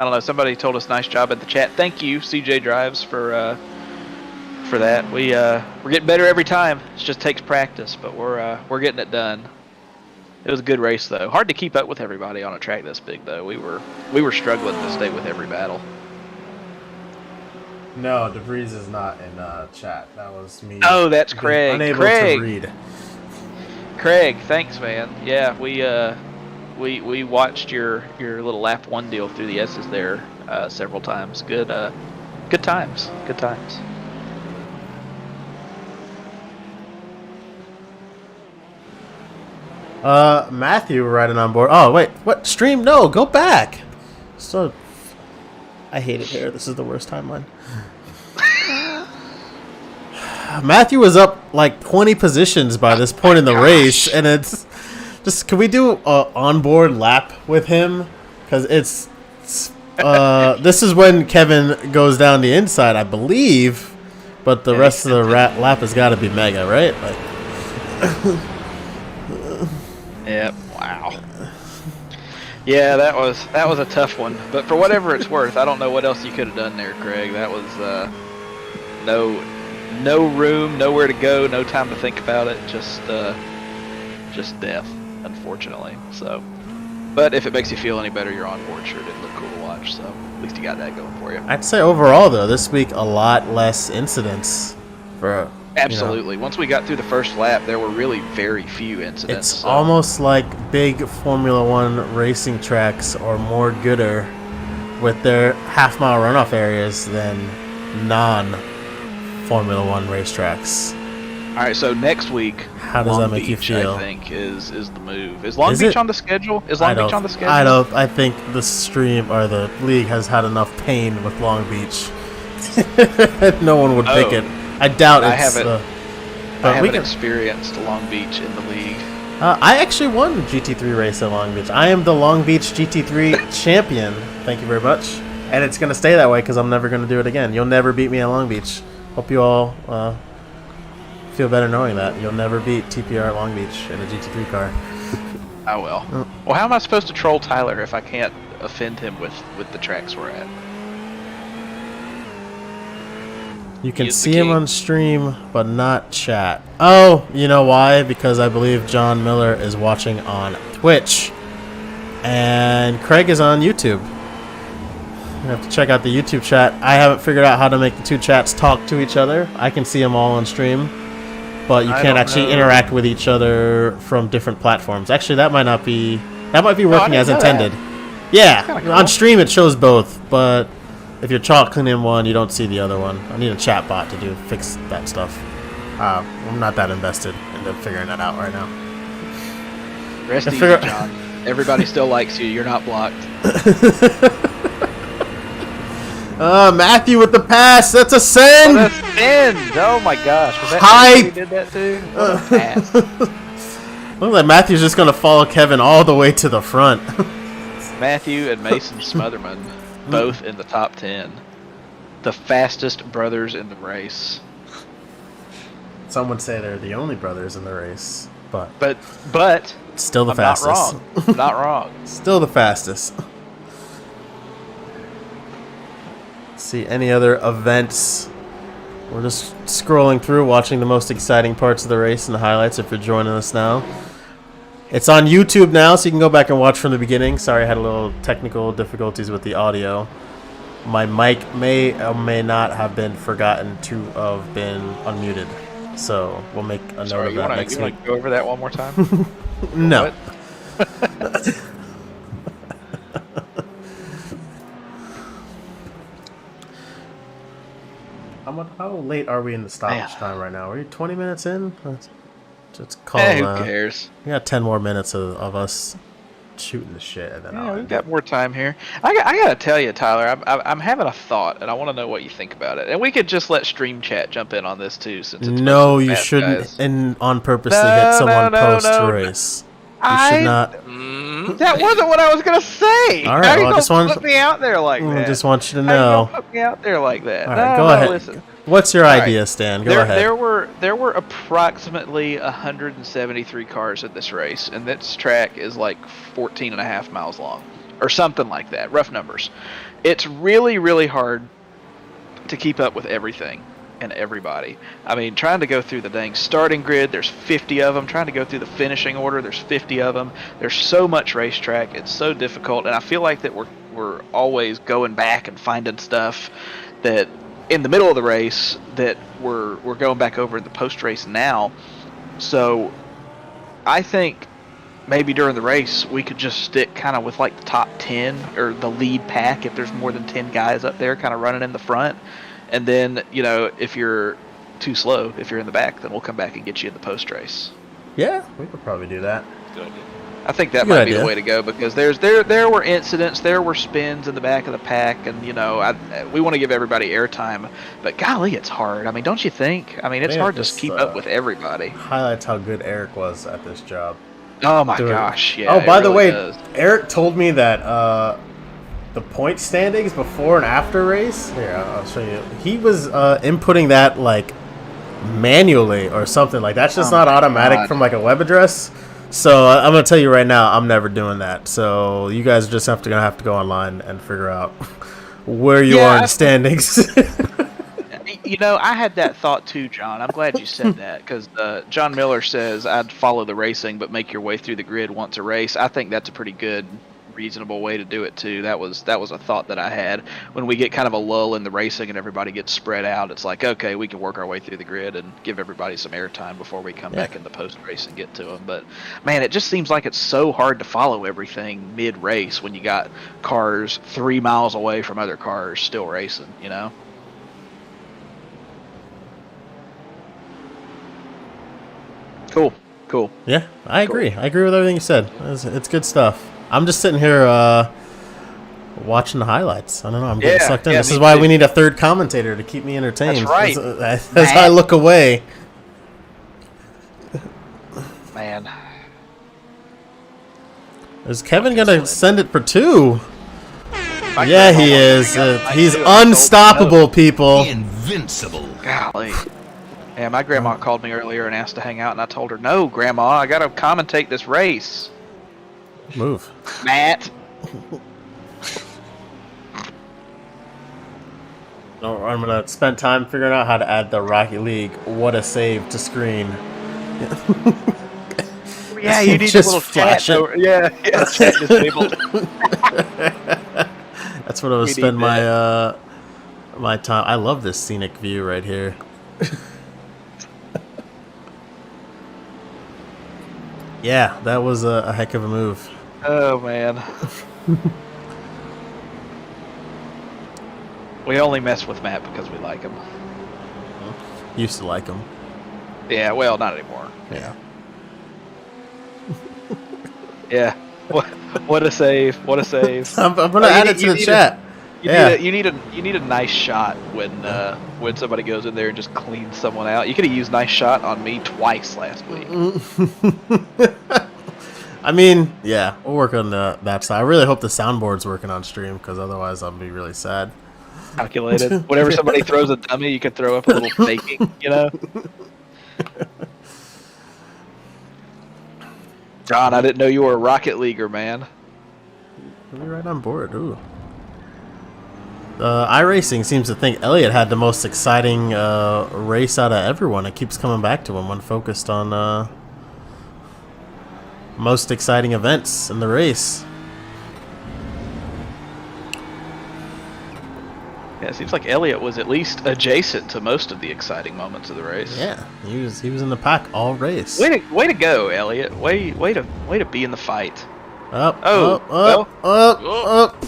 Speaker 1: I don't know. Somebody told us nice job at the chat. Thank you, CJ Drives, for that. We're getting better every time. It just takes practice, but we're getting it done. It was a good race though. Hard to keep up with everybody on a track this big though. We were struggling to stay with every battle.
Speaker 2: No, DeVries is not in chat. That was me.
Speaker 1: Oh, that's
Speaker 2: being
Speaker 1: Craig.
Speaker 2: Unable
Speaker 1: Craig.
Speaker 2: to read.
Speaker 1: Craig, thanks, man. Yeah, we watched your little lap one deal through the S's there several times. Good times. Good times.
Speaker 2: Matthew riding on board. Oh wait, what stream? No, go back. So, I hate it here. This is the worst timeline. Matthew was up like 20 positions by this point in the race, and it's just, can we do a onboard lap with him? Because it's this is when Kevin goes down the inside, I believe, but the rest of the lap has got to be mega, right? Like.
Speaker 1: Yep. Wow. Yeah, that was a tough one. But for whatever it's worth, I don't know what else you could have done there, Craig. That was no room, nowhere to go, no time to think about it. Just death, unfortunately. So, but if it makes you feel any better, your onboard sure did look cool to watch. So at least you got that going for you.
Speaker 2: I'd say overall, though, this week a lot less incidents for.
Speaker 1: Absolutely. Once we got through the first lap, there were really very few incidents.
Speaker 2: It's almost like big Formula One racing tracks are more gooder with their half-mile runoff areas than non-Formula One racetracks.
Speaker 1: All right, so next week,
Speaker 2: How does
Speaker 1: Long
Speaker 2: that make you
Speaker 1: Beach,
Speaker 2: feel?
Speaker 1: I think is the move. Is Long
Speaker 2: Is
Speaker 1: Beach
Speaker 2: it?
Speaker 1: on the schedule? Is Long Beach on the schedule?
Speaker 2: I think the stream or the league has had enough pain with Long Beach. No one would pick it. I doubt
Speaker 1: I
Speaker 2: it's.
Speaker 1: haven't.
Speaker 2: But
Speaker 1: I
Speaker 2: we
Speaker 1: haven't
Speaker 2: can.
Speaker 1: experienced Long Beach in the league.
Speaker 2: I actually won GT3 race at Long Beach. I am the Long Beach GT3 champion. Thank you very much. And it's going to stay that way because I'm never going to do it again. You'll never beat me at Long Beach. Hope you all feel better knowing that. You'll never beat TPR at Long Beach in a GT3 car.
Speaker 1: I will. Well, how am I supposed to troll Tyler if I can't offend him with the tracks we're at?
Speaker 2: You can
Speaker 3: He is the
Speaker 2: see him
Speaker 3: king.
Speaker 2: on stream, but not chat. Oh, you know why? Because I believe John Miller is watching on Twitch. And Craig is on YouTube. You have to check out the YouTube chat. I haven't figured out how to make the two chats talk to each other. I can see them all on stream, but you can't actually interact with each other from different platforms. Actually, that might be working as intended. Yeah,
Speaker 1: cool.
Speaker 2: on stream it shows both, but if you're chalking in one, you don't see the other one. I need a chat bot to fix that stuff. I'm not that invested in figuring that out right now.
Speaker 1: Rest easy, John. Everybody still likes you. You're not blocked.
Speaker 2: Matthew with the pass. That's a send.
Speaker 1: Oh, that's end. Oh my gosh. Was that
Speaker 2: Hi.
Speaker 1: Matthew who did that too? What a pass.
Speaker 2: Looks like Matthew's just gonna follow Kevin all the way to the front.
Speaker 1: Matthew and Mason Smotherman, both in the top 10. The fastest brothers in the race.
Speaker 2: Some would say they're the only brothers in the race, but still the
Speaker 1: I'm
Speaker 2: fastest.
Speaker 1: not wrong. Not wrong.
Speaker 2: Still the fastest. See any other events? We're just scrolling through, watching the most exciting parts of the race and the highlights. If you're joining us now, it's on YouTube now, so you can go back and watch from the beginning. Sorry, I had a little technical difficulties with the audio. My mic may or may not have been forgotten to have been unmuted, so we'll make a note of that next week.
Speaker 1: Go over that one more time.
Speaker 2: No. How late are we in the stoppage time right now? Are we 20 minutes in? Let's call.
Speaker 1: Who cares?
Speaker 2: We got 10 more minutes of us shooting the shit, and then
Speaker 1: Yeah, we've got more time here. I gotta tell you, Tyler, I'm having a thought, and I want to know what you think about it. And we could just let Stream Chat jump in on this too, since it's
Speaker 2: no,
Speaker 1: mostly
Speaker 2: you
Speaker 1: fast
Speaker 2: shouldn't,
Speaker 1: guys.
Speaker 2: and on purposely hit someone post-race. You should not.
Speaker 1: That wasn't what I was gonna say.
Speaker 2: All right,
Speaker 1: How you
Speaker 2: well, I
Speaker 1: gonna
Speaker 2: just wanted
Speaker 1: put me out there like that?
Speaker 2: I just want you to
Speaker 1: How you
Speaker 2: know.
Speaker 1: gonna put me out there like that?
Speaker 2: All right,
Speaker 1: No,
Speaker 2: go ahead.
Speaker 1: Listen.
Speaker 2: What's your
Speaker 1: All
Speaker 2: idea,
Speaker 1: right.
Speaker 2: Stan? Go ahead.
Speaker 1: There were approximately 173 cars at this race, and this track is like 14 and a half miles long, or something like that. Rough numbers. It's really, really hard to keep up with everything and everybody. I mean, trying to go through the dang starting grid, there's 50 of them. Trying to go through the finishing order, there's 50 of them. There's so much racetrack. It's so difficult, and I feel like that we're always going back and finding stuff that in the middle of the race that we're going back over in the post race now. So I think maybe during the race we could just stick kind of with like the top 10 or the lead pack if there's more than 10 guys up there kind of running in the front. And then, you know, if you're too slow, if you're in the back, then we'll come back and get you in the post race.
Speaker 2: Yeah, we could probably do that.
Speaker 3: Good idea.
Speaker 1: I think that
Speaker 2: Good
Speaker 1: might be the
Speaker 2: idea.
Speaker 1: way to go, because there were incidents, there were spins in the back of the pack, and you know we want to give everybody airtime, but golly, it's hard. I mean, don't you think? I mean, it's
Speaker 2: Yeah,
Speaker 1: hard to
Speaker 2: just,
Speaker 1: keep up with everybody.
Speaker 2: Highlights how good Eric was at this job.
Speaker 1: Oh my
Speaker 2: Doing-
Speaker 1: gosh, yeah.
Speaker 2: Oh,
Speaker 1: it
Speaker 2: by the
Speaker 1: really
Speaker 2: way,
Speaker 1: does.
Speaker 2: Eric told me that the point standings before and after race. Here, I'll show you. He was inputting that like manually or something. Like that's just
Speaker 1: Oh
Speaker 2: not
Speaker 1: my
Speaker 2: automatic
Speaker 1: God.
Speaker 2: from like a web address. So I'm gonna tell you right now, I'm never doing that. So you guys just gonna have to go online and figure out where you are in the standings.
Speaker 1: You know, I had that thought too, John. I'm glad you said that, because John Miller says I'd follow the racing, but make your way through the grid once a race. I think that's a pretty good, reasonable way to do it too. That was a thought that I had. When we get kind of a lull in the racing and everybody gets spread out, it's like, okay, we can work our way through the grid and give everybody some airtime before we come back in the post race and get to them. But man, it just seems like it's so hard to follow everything mid race when you got cars 3 miles away from other cars still racing, you know. Cool.
Speaker 2: Yeah, I agree. I agree with everything you said. It's good stuff. I'm just sitting here watching the highlights. I don't know. I'm getting sucked in.
Speaker 1: yeah,
Speaker 2: This is
Speaker 1: me
Speaker 2: why
Speaker 1: too.
Speaker 2: we need a third commentator to keep me entertained.
Speaker 1: That's right.
Speaker 2: As I look away.
Speaker 1: Man.
Speaker 2: Is Kevin going to send it for 2?
Speaker 1: My
Speaker 2: Yeah,
Speaker 1: grandma
Speaker 2: he
Speaker 1: wants
Speaker 2: is.
Speaker 1: to hang out
Speaker 2: He's
Speaker 1: tonight, too. I told her
Speaker 2: unstoppable, people.
Speaker 4: Invincible.
Speaker 1: no. Golly. Yeah, my grandma called me earlier and asked to hang out, and I told her, no, Grandma, I got to commentate this race.
Speaker 2: Move.
Speaker 1: Matt.
Speaker 2: No, I'm gonna spend time figuring out how to add the Rocket League "What a Save" to screen.
Speaker 1: Yeah, you need
Speaker 2: Just
Speaker 1: a little
Speaker 2: flash
Speaker 1: chat.
Speaker 2: it.
Speaker 1: Yeah, chat disabled.
Speaker 2: That's what I would
Speaker 1: We
Speaker 2: spend
Speaker 1: need
Speaker 2: my my time. I love this scenic view right here. Yeah, that was a heck of a move.
Speaker 1: Oh man. We only mess with Matt because we like him.
Speaker 2: Used to like him.
Speaker 1: Yeah, well, not anymore.
Speaker 2: Yeah.
Speaker 1: Yeah. What a save! What a save!
Speaker 2: I'm gonna add it to the chat.
Speaker 1: You need a nice shot when somebody goes in there and just cleans someone out. You could have used nice shot on me twice last week.
Speaker 2: I mean, yeah, we'll work on that side. I really hope the soundboard's working on stream, because otherwise I'll be really sad.
Speaker 1: Calculated. Whenever somebody throws a dummy, you can throw up a little faking, you know? John, I didn't know you were a Rocket Leaguer, man.
Speaker 2: We'll be right on board. Ooh. iRacing seems to think Elliott had the most exciting race out of everyone. It keeps coming back to him when focused on most exciting events in the race.
Speaker 1: Yeah, it seems like Elliott was at least adjacent to most of the exciting moments of the race.
Speaker 2: Yeah, he was in the pack all race.
Speaker 1: Way to go, Elliott. Way to be in the fight.
Speaker 2: Up,
Speaker 1: Oh,
Speaker 2: up.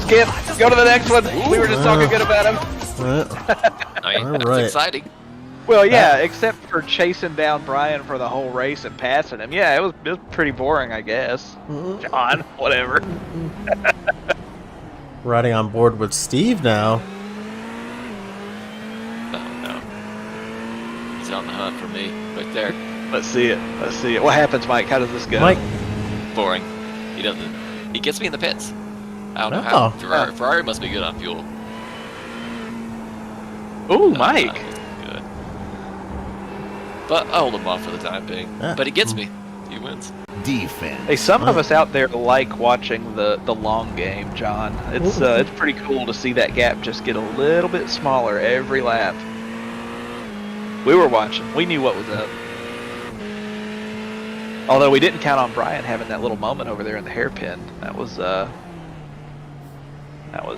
Speaker 1: Skip, go to the next one. We were just talking good about him.
Speaker 3: That's
Speaker 2: right.
Speaker 3: exciting.
Speaker 1: Well, yeah, except for chasing down Brian for the whole race and passing him. Yeah, it was pretty boring, I guess. John, whatever.
Speaker 2: Riding on board with Steve now.
Speaker 3: Oh no. He's on the hunt for me, right there.
Speaker 1: Let's see it. Let's see it. What happens, Mike? How does this go?
Speaker 2: Mike.
Speaker 3: Boring. He doesn't. He gets me in the pits. I don't know
Speaker 2: Oh.
Speaker 3: how. Ferrari must be good on fuel.
Speaker 1: Ooh, Mike.
Speaker 3: Good. But I hold him off for the time being.
Speaker 2: Yeah.
Speaker 3: But he gets me. He wins.
Speaker 4: Defense.
Speaker 1: Hey, some of us out there like watching the long game, John. It's pretty cool to see that gap just get a little bit smaller every lap. We were watching. We knew what was up. Although we didn't count on Brian having that little moment over there in the hairpin. That was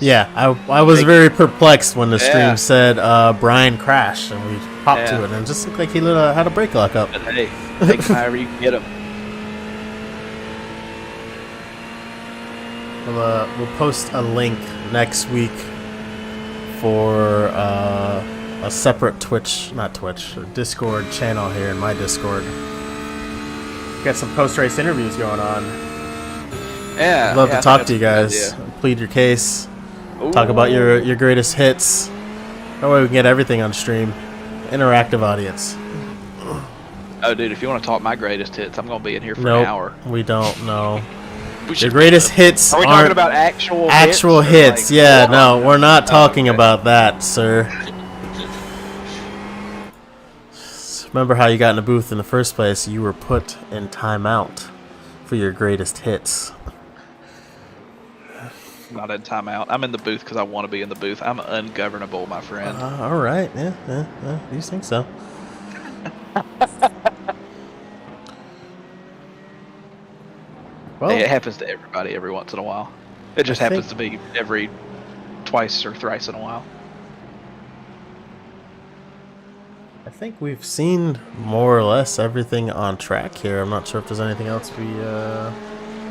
Speaker 2: Yeah, I was very perplexed when the stream
Speaker 1: Yeah.
Speaker 2: said Brian crashed, and we popped to
Speaker 1: Yeah.
Speaker 2: it, and it just looked like he had a brake lock up.
Speaker 1: But hey, take him however you can get him.
Speaker 2: We'll post a link next week for a separate Discord channel here in my Discord. Got some post-race interviews going on.
Speaker 1: Yeah.
Speaker 2: Love
Speaker 1: yeah,
Speaker 2: to
Speaker 1: I
Speaker 2: talk
Speaker 1: think
Speaker 2: to you
Speaker 1: that's
Speaker 2: guys,
Speaker 1: a good
Speaker 2: plead your case,
Speaker 1: idea.
Speaker 2: talk about
Speaker 1: Ooh.
Speaker 2: your greatest hits. That way we can get everything on stream. Interactive audience.
Speaker 1: Oh, dude, if you want to talk my greatest hits, I'm gonna be in here for
Speaker 2: Nope,
Speaker 1: an hour.
Speaker 2: we don't know.
Speaker 3: We
Speaker 2: Your
Speaker 3: should
Speaker 2: greatest hits
Speaker 1: Are we
Speaker 2: aren't
Speaker 1: talking about actual
Speaker 2: hits.
Speaker 1: hits? Or
Speaker 2: Yeah,
Speaker 1: like,
Speaker 2: no, we're not talking
Speaker 1: okay.
Speaker 2: about that, sir. Remember how you got in the booth in the first place? You were put in timeout for your greatest hits.
Speaker 1: I'm not in timeout. I'm in the booth because I want to be in the booth. I'm ungovernable, my friend.
Speaker 2: All right, yeah, you think so? Well,
Speaker 1: Hey, it happens to everybody every once in a while. It just
Speaker 2: I
Speaker 1: happens
Speaker 2: think-
Speaker 1: to be every twice or thrice in a while.
Speaker 2: I think we've seen more or less everything on track here. I'm not sure if there's anything else we.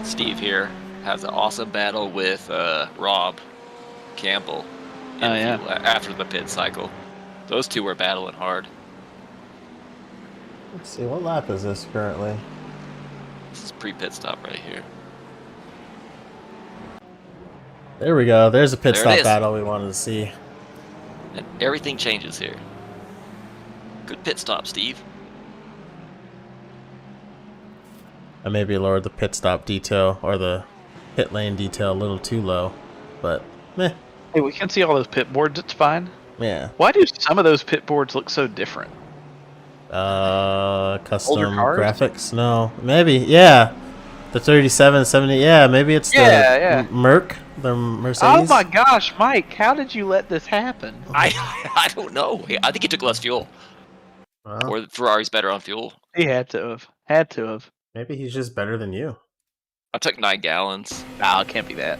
Speaker 3: Steve here has an awesome battle with Rob Campbell. in
Speaker 1: Oh,
Speaker 3: a
Speaker 1: yeah.
Speaker 3: few after the pit cycle. Those two were battling hard.
Speaker 2: Let's see, what lap is this currently?
Speaker 3: This is pre-pit stop right here.
Speaker 2: There we go. There's a pit
Speaker 3: There it
Speaker 2: stop
Speaker 3: is.
Speaker 2: battle we wanted to see.
Speaker 3: And everything changes here. Good pit stop, Steve.
Speaker 2: I maybe lowered the pit stop detail or the pit lane detail a little too low, but meh.
Speaker 1: Hey, we can see all those pit boards. It's fine.
Speaker 2: Yeah.
Speaker 1: Why do some of those pit boards look so different?
Speaker 2: Custom
Speaker 1: Older cars?
Speaker 2: graphics? No, maybe. Yeah. The 37, 70. Yeah, maybe it's the Merc, the Mercedes.
Speaker 1: Oh my gosh, Mike! How did you let this happen?
Speaker 3: I don't know. I think he took less fuel.
Speaker 2: Well,
Speaker 3: Or Ferrari's better on fuel.
Speaker 1: He had to have. Had to have.
Speaker 2: maybe he's just better than you.
Speaker 3: I took 9 gallons.
Speaker 1: No, it can't be that.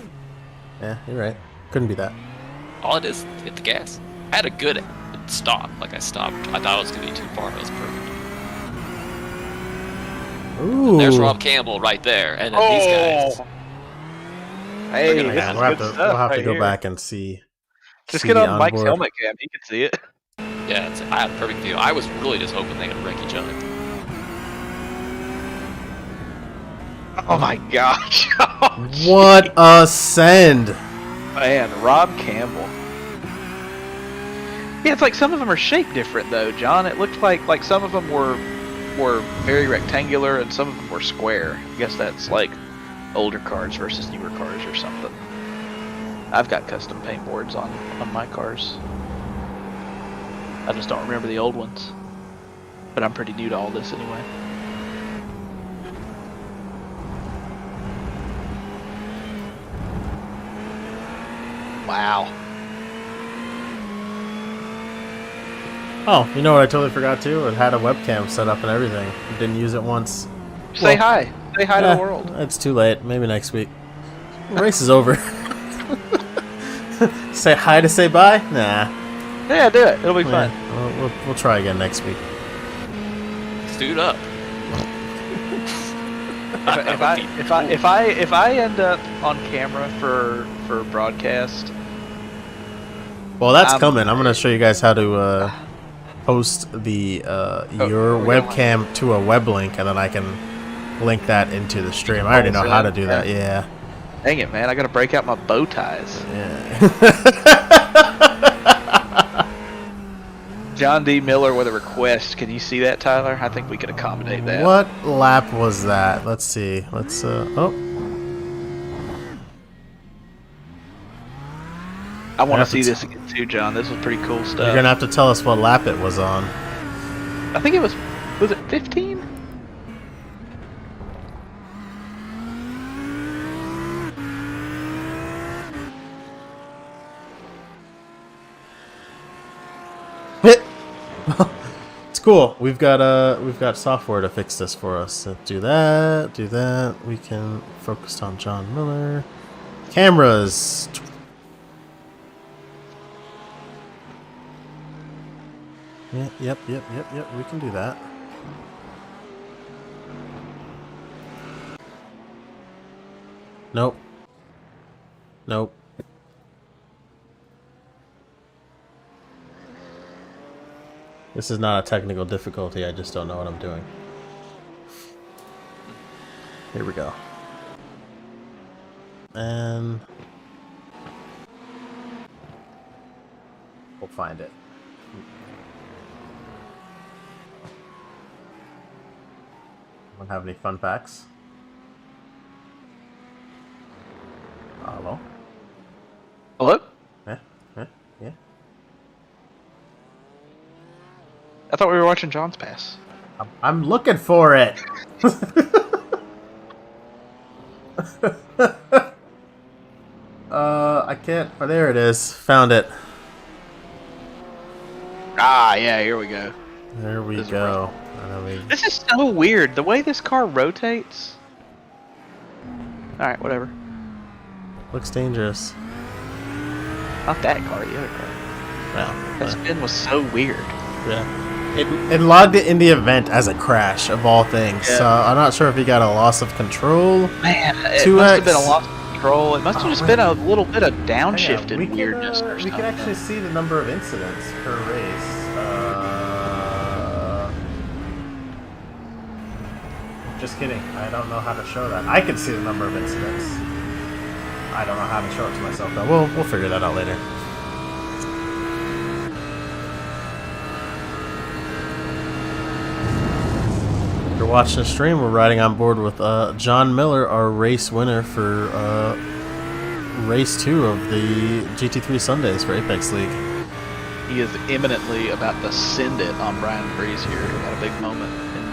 Speaker 2: Yeah, you're right. Couldn't be that.
Speaker 3: All it is, hit the gas. I had a good stop. Like I stopped. I thought it was gonna be too far. It was perfect.
Speaker 2: Ooh.
Speaker 3: There's Rob Campbell right there, and then these guys.
Speaker 1: Hey,
Speaker 3: gonna
Speaker 1: this
Speaker 3: have-
Speaker 1: is
Speaker 2: we'll have
Speaker 1: good
Speaker 2: to,
Speaker 1: stuff
Speaker 2: we'll have
Speaker 1: right
Speaker 2: to go
Speaker 1: here.
Speaker 2: back and see.
Speaker 1: Just
Speaker 2: see
Speaker 1: get
Speaker 2: the
Speaker 1: on Mike's
Speaker 2: onboard.
Speaker 1: helmet cam. You can see it.
Speaker 3: Yeah, I had a perfect view. I was really just hoping they would wreck each other.
Speaker 1: Oh my gosh! Oh,
Speaker 2: What a send!
Speaker 1: man, Rob Campbell. Yeah, it's like some of them are shaped different though, John. It looked like some of them were very rectangular and some of them were square. I guess that's like older cars versus newer cars or something. I've got custom paint boards on my cars. I just don't remember the old ones. But I'm pretty new to all this anyway. Wow.
Speaker 2: Oh, you know what I totally forgot too? It had a webcam set up and everything. Didn't use it once.
Speaker 1: Say hi. Say hi to the world.
Speaker 2: It's too late. Maybe next week. The race is over. Say hi to say bye? Nah.
Speaker 1: Yeah, do it. It'll be fun.
Speaker 2: We'll try again next week.
Speaker 3: Suit up.
Speaker 1: If I end up on camera for broadcast,
Speaker 2: Well, that's coming. I'm gonna show you guys how to post the your webcam to a web link, and then I can link that into the stream. I already know how to do that. Yeah.
Speaker 1: Dang it, man! I gotta break out my bow ties.
Speaker 2: Yeah.
Speaker 1: John D. Miller with a request. Can you see that, Tyler? I think we could accommodate that.
Speaker 2: What lap was that? Let's see. Let's oh.
Speaker 1: I want to
Speaker 2: have
Speaker 1: see
Speaker 2: to
Speaker 1: this again too, John. This was pretty cool stuff.
Speaker 2: You're gonna have to tell us what lap it was on.
Speaker 1: I think it was it 15?
Speaker 2: It's cool. We've got software to fix this for us. So do that. We can focus on John Miller. Cameras. Yep. We can do that. Nope. This is not a technical difficulty, I just don't know what I'm doing. Here we go. And we'll find it. Don't have any fun facts? Hello?
Speaker 1: Hello?
Speaker 2: Yeah.
Speaker 1: I thought we were watching John's pass.
Speaker 2: I'm looking for it. I can't. Oh, there it is. Found it.
Speaker 1: Ah, yeah. Here we go.
Speaker 2: There we
Speaker 1: This is
Speaker 2: go.
Speaker 1: This is so weird. The way this car rotates. All right, whatever.
Speaker 2: Looks dangerous.
Speaker 1: Not that car. The other car.
Speaker 2: Well,
Speaker 1: That spin was so weird.
Speaker 2: yeah. It logged it in the event as a crash of all things.
Speaker 1: Yeah.
Speaker 2: So I'm not sure if he got a loss of control.
Speaker 1: Man, it
Speaker 2: 2x.
Speaker 1: must have been a loss of control. It must have just been a little bit of downshifted
Speaker 2: We can,
Speaker 1: weirdness or
Speaker 2: we
Speaker 1: something.
Speaker 2: can actually see the number of incidents per race. Just kidding. I don't know how to show that. I can see the number of incidents. I don't know how to show it to myself though. We'll figure that out later. If you're watching the stream, we're riding on board with John Miller, our race winner for race 2 of the GT3 Sundays for Apex League.
Speaker 1: He is imminently about to send it on Brian Breeze here. He had a big moment in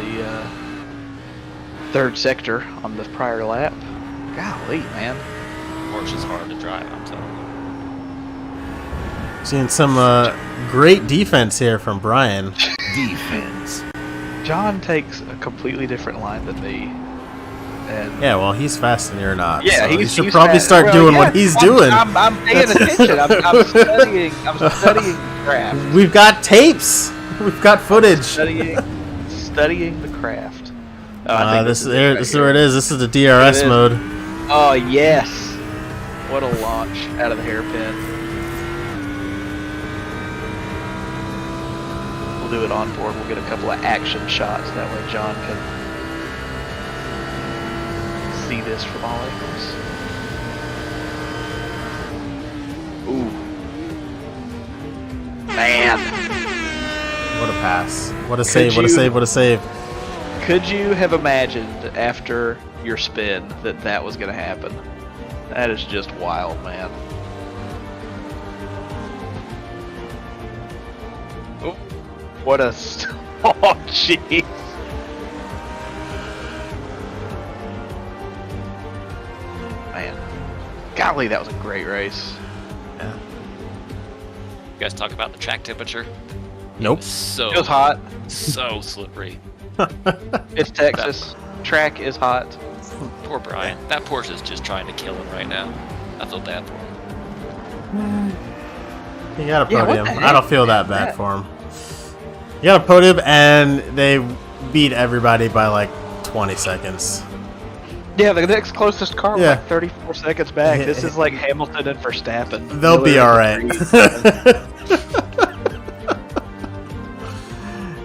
Speaker 1: third sector on the prior lap. Golly, man.
Speaker 3: Porsche is hard to drive, I'm telling you.
Speaker 2: Seeing some great defense here from Brian.
Speaker 4: Defense.
Speaker 1: John takes a completely different line than me. And
Speaker 2: Yeah, well, he's fast and you're not.
Speaker 1: yeah,
Speaker 2: so you
Speaker 1: he's
Speaker 2: should
Speaker 1: he's
Speaker 2: probably
Speaker 1: fast.
Speaker 2: start
Speaker 1: Well,
Speaker 2: doing
Speaker 1: yeah,
Speaker 2: what he's doing.
Speaker 1: I'm paying attention. I'm studying. I'm studying the craft.
Speaker 2: We've got tapes. We've got footage.
Speaker 1: Studying the craft. Oh, I think
Speaker 2: This
Speaker 1: it
Speaker 2: is
Speaker 1: right
Speaker 2: where it is. This is the DRS
Speaker 1: It is.
Speaker 2: mode.
Speaker 1: Oh yes! What a launch out of the hairpin. We'll do it on board. We'll get a couple of action shots. That way John can see this from all angles. Ooh. Man.
Speaker 2: What a pass. What a
Speaker 1: Could
Speaker 2: save. What a
Speaker 1: you-
Speaker 2: save. What a save.
Speaker 1: Could you have imagined after your spin that was going to happen? That is just wild, man. Oh, what a... Oh, jeez. Man. Golly, that was a great race.
Speaker 2: Yeah.
Speaker 3: You guys talk about the track temperature?
Speaker 2: Nope.
Speaker 3: So
Speaker 1: It was hot.
Speaker 3: So slippery.
Speaker 1: It's Texas. Track is hot.
Speaker 3: Poor Brian. That Porsche is just trying to kill him right now. I feel bad for him.
Speaker 2: He got a
Speaker 1: Yeah, what
Speaker 2: podium.
Speaker 1: the
Speaker 2: I don't
Speaker 1: heck
Speaker 2: feel
Speaker 1: is
Speaker 2: that bad
Speaker 1: that?
Speaker 2: for him. He got a podium, and they beat everybody by like 20 seconds.
Speaker 1: Yeah, the next closest car was
Speaker 2: Yeah.
Speaker 1: like 34 seconds back. This is like Hamilton and Verstappen.
Speaker 2: They'll be
Speaker 1: Miller
Speaker 2: all
Speaker 1: and
Speaker 2: right.
Speaker 1: Reed.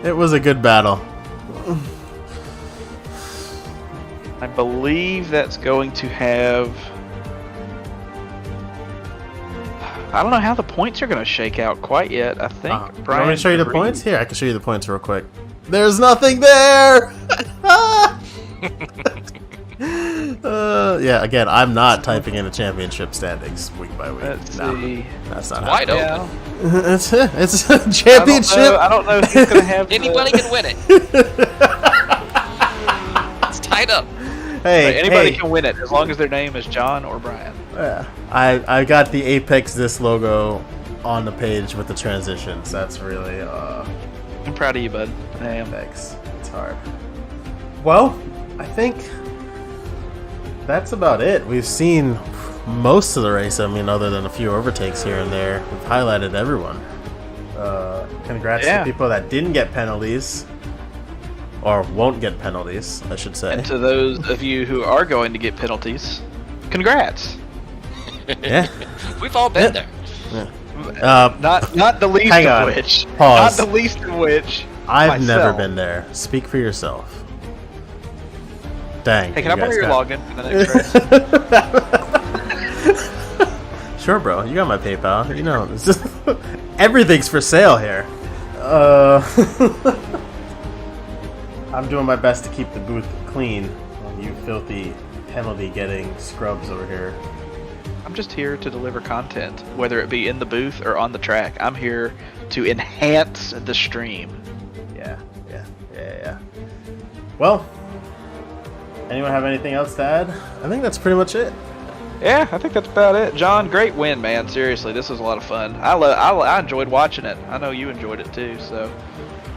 Speaker 2: It was a good battle.
Speaker 1: I believe that's going to have... I don't know how the points are going to shake out quite yet. I think
Speaker 2: Want me
Speaker 1: Brian
Speaker 2: to show you the
Speaker 1: Reed-
Speaker 2: points? Here, I can show you the points real quick. There's nothing there! Yeah, again, I'm not typing in the championship standings week by week.
Speaker 1: Let's
Speaker 2: No,
Speaker 1: see.
Speaker 2: that's not
Speaker 3: Wide
Speaker 2: happening.
Speaker 3: open.
Speaker 2: It's a championship.
Speaker 1: I don't know if he's going to have the-
Speaker 3: Anybody can win it. It's tied up.
Speaker 2: Hey,
Speaker 1: Anybody
Speaker 2: hey.
Speaker 1: can win it as long as their name is John or Brian.
Speaker 2: Yeah, I got the Apex This logo on the page with the transitions. That's really
Speaker 1: I'm proud of you, bud. I am.
Speaker 2: thanks. It's hard. Well, I think that's about it. We've seen most of the race. I mean, other than a few overtakes here and there, we've highlighted everyone. Congrats
Speaker 1: Yeah.
Speaker 2: to people that didn't get penalties, or won't get penalties, I should say.
Speaker 1: And to those of you who are going to get penalties, congrats.
Speaker 2: Yeah.
Speaker 3: We've all been there.
Speaker 1: Not the least
Speaker 2: Hang
Speaker 1: of
Speaker 2: on.
Speaker 1: which.
Speaker 2: Pause.
Speaker 1: Not the least of which.
Speaker 2: I've never
Speaker 1: myself.
Speaker 2: been there. Speak for yourself. Dang.
Speaker 1: Hey, can
Speaker 2: you
Speaker 1: I borrow
Speaker 2: guys
Speaker 1: your
Speaker 2: got-
Speaker 1: login for the next race?
Speaker 2: Sure, bro. You got my PayPal. You know, it's just everything's for sale here. I'm doing my best to keep the booth clean. You filthy penalty-getting scrubs over here.
Speaker 1: I'm just here to deliver content, whether it be in the booth or on the track. I'm here to enhance the stream.
Speaker 2: Yeah. Well, anyone have anything else to add? I think that's pretty much it.
Speaker 1: Yeah, I think that's about it. John, great win, man. Seriously, this was a lot of fun. I enjoyed watching it. I know you enjoyed it too. So,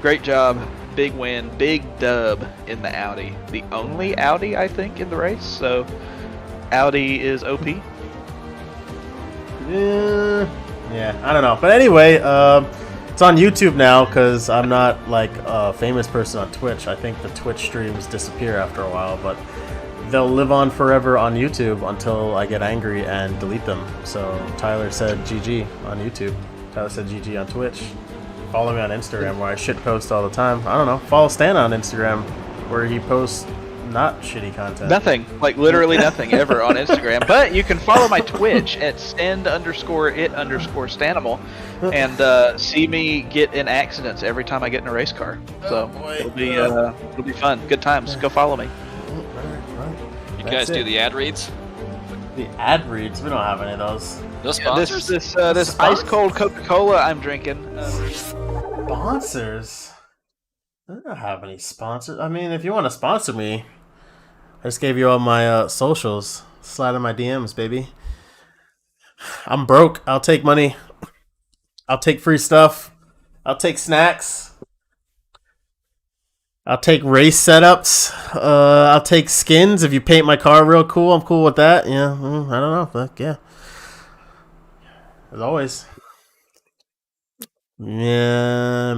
Speaker 1: great job. Big win, big dub in the Audi. The only Audi, I think, in the race. So, Audi is OP.
Speaker 2: Yeah, I don't know. But anyway, it's on YouTube now because I'm not like a famous person on Twitch. I think the Twitch streams disappear after a while, but they'll live on forever on YouTube until I get angry and delete them. So Tyler said GG on YouTube. Tyler said GG on Twitch. Follow me on Instagram where I shit post all the time. I don't know. Follow Stan on Instagram where he posts not shitty content.
Speaker 1: Nothing, like literally nothing ever on Instagram. But you can follow my Twitch at send_it_stanimal and see me get in accidents every time I get in a race car. So it'll be fun. Good times. Go follow me.
Speaker 3: You
Speaker 2: That's
Speaker 3: guys do
Speaker 2: it.
Speaker 3: the ad reads?
Speaker 2: The ad reads. We don't have any of those.
Speaker 3: No
Speaker 1: Yeah,
Speaker 3: sponsors?
Speaker 1: this ice cold Coca-Cola I'm drinking.
Speaker 2: Sponsors? I don't have any sponsors. I mean, if you want to sponsor me, I just gave you all my socials. Slide in my DMs, baby. I'm broke. I'll take money. I'll take free stuff. I'll take snacks. I'll take race setups. I'll take skins. If you paint my car real cool, I'm cool with that. Yeah, I don't know. But yeah. As always. Yeah.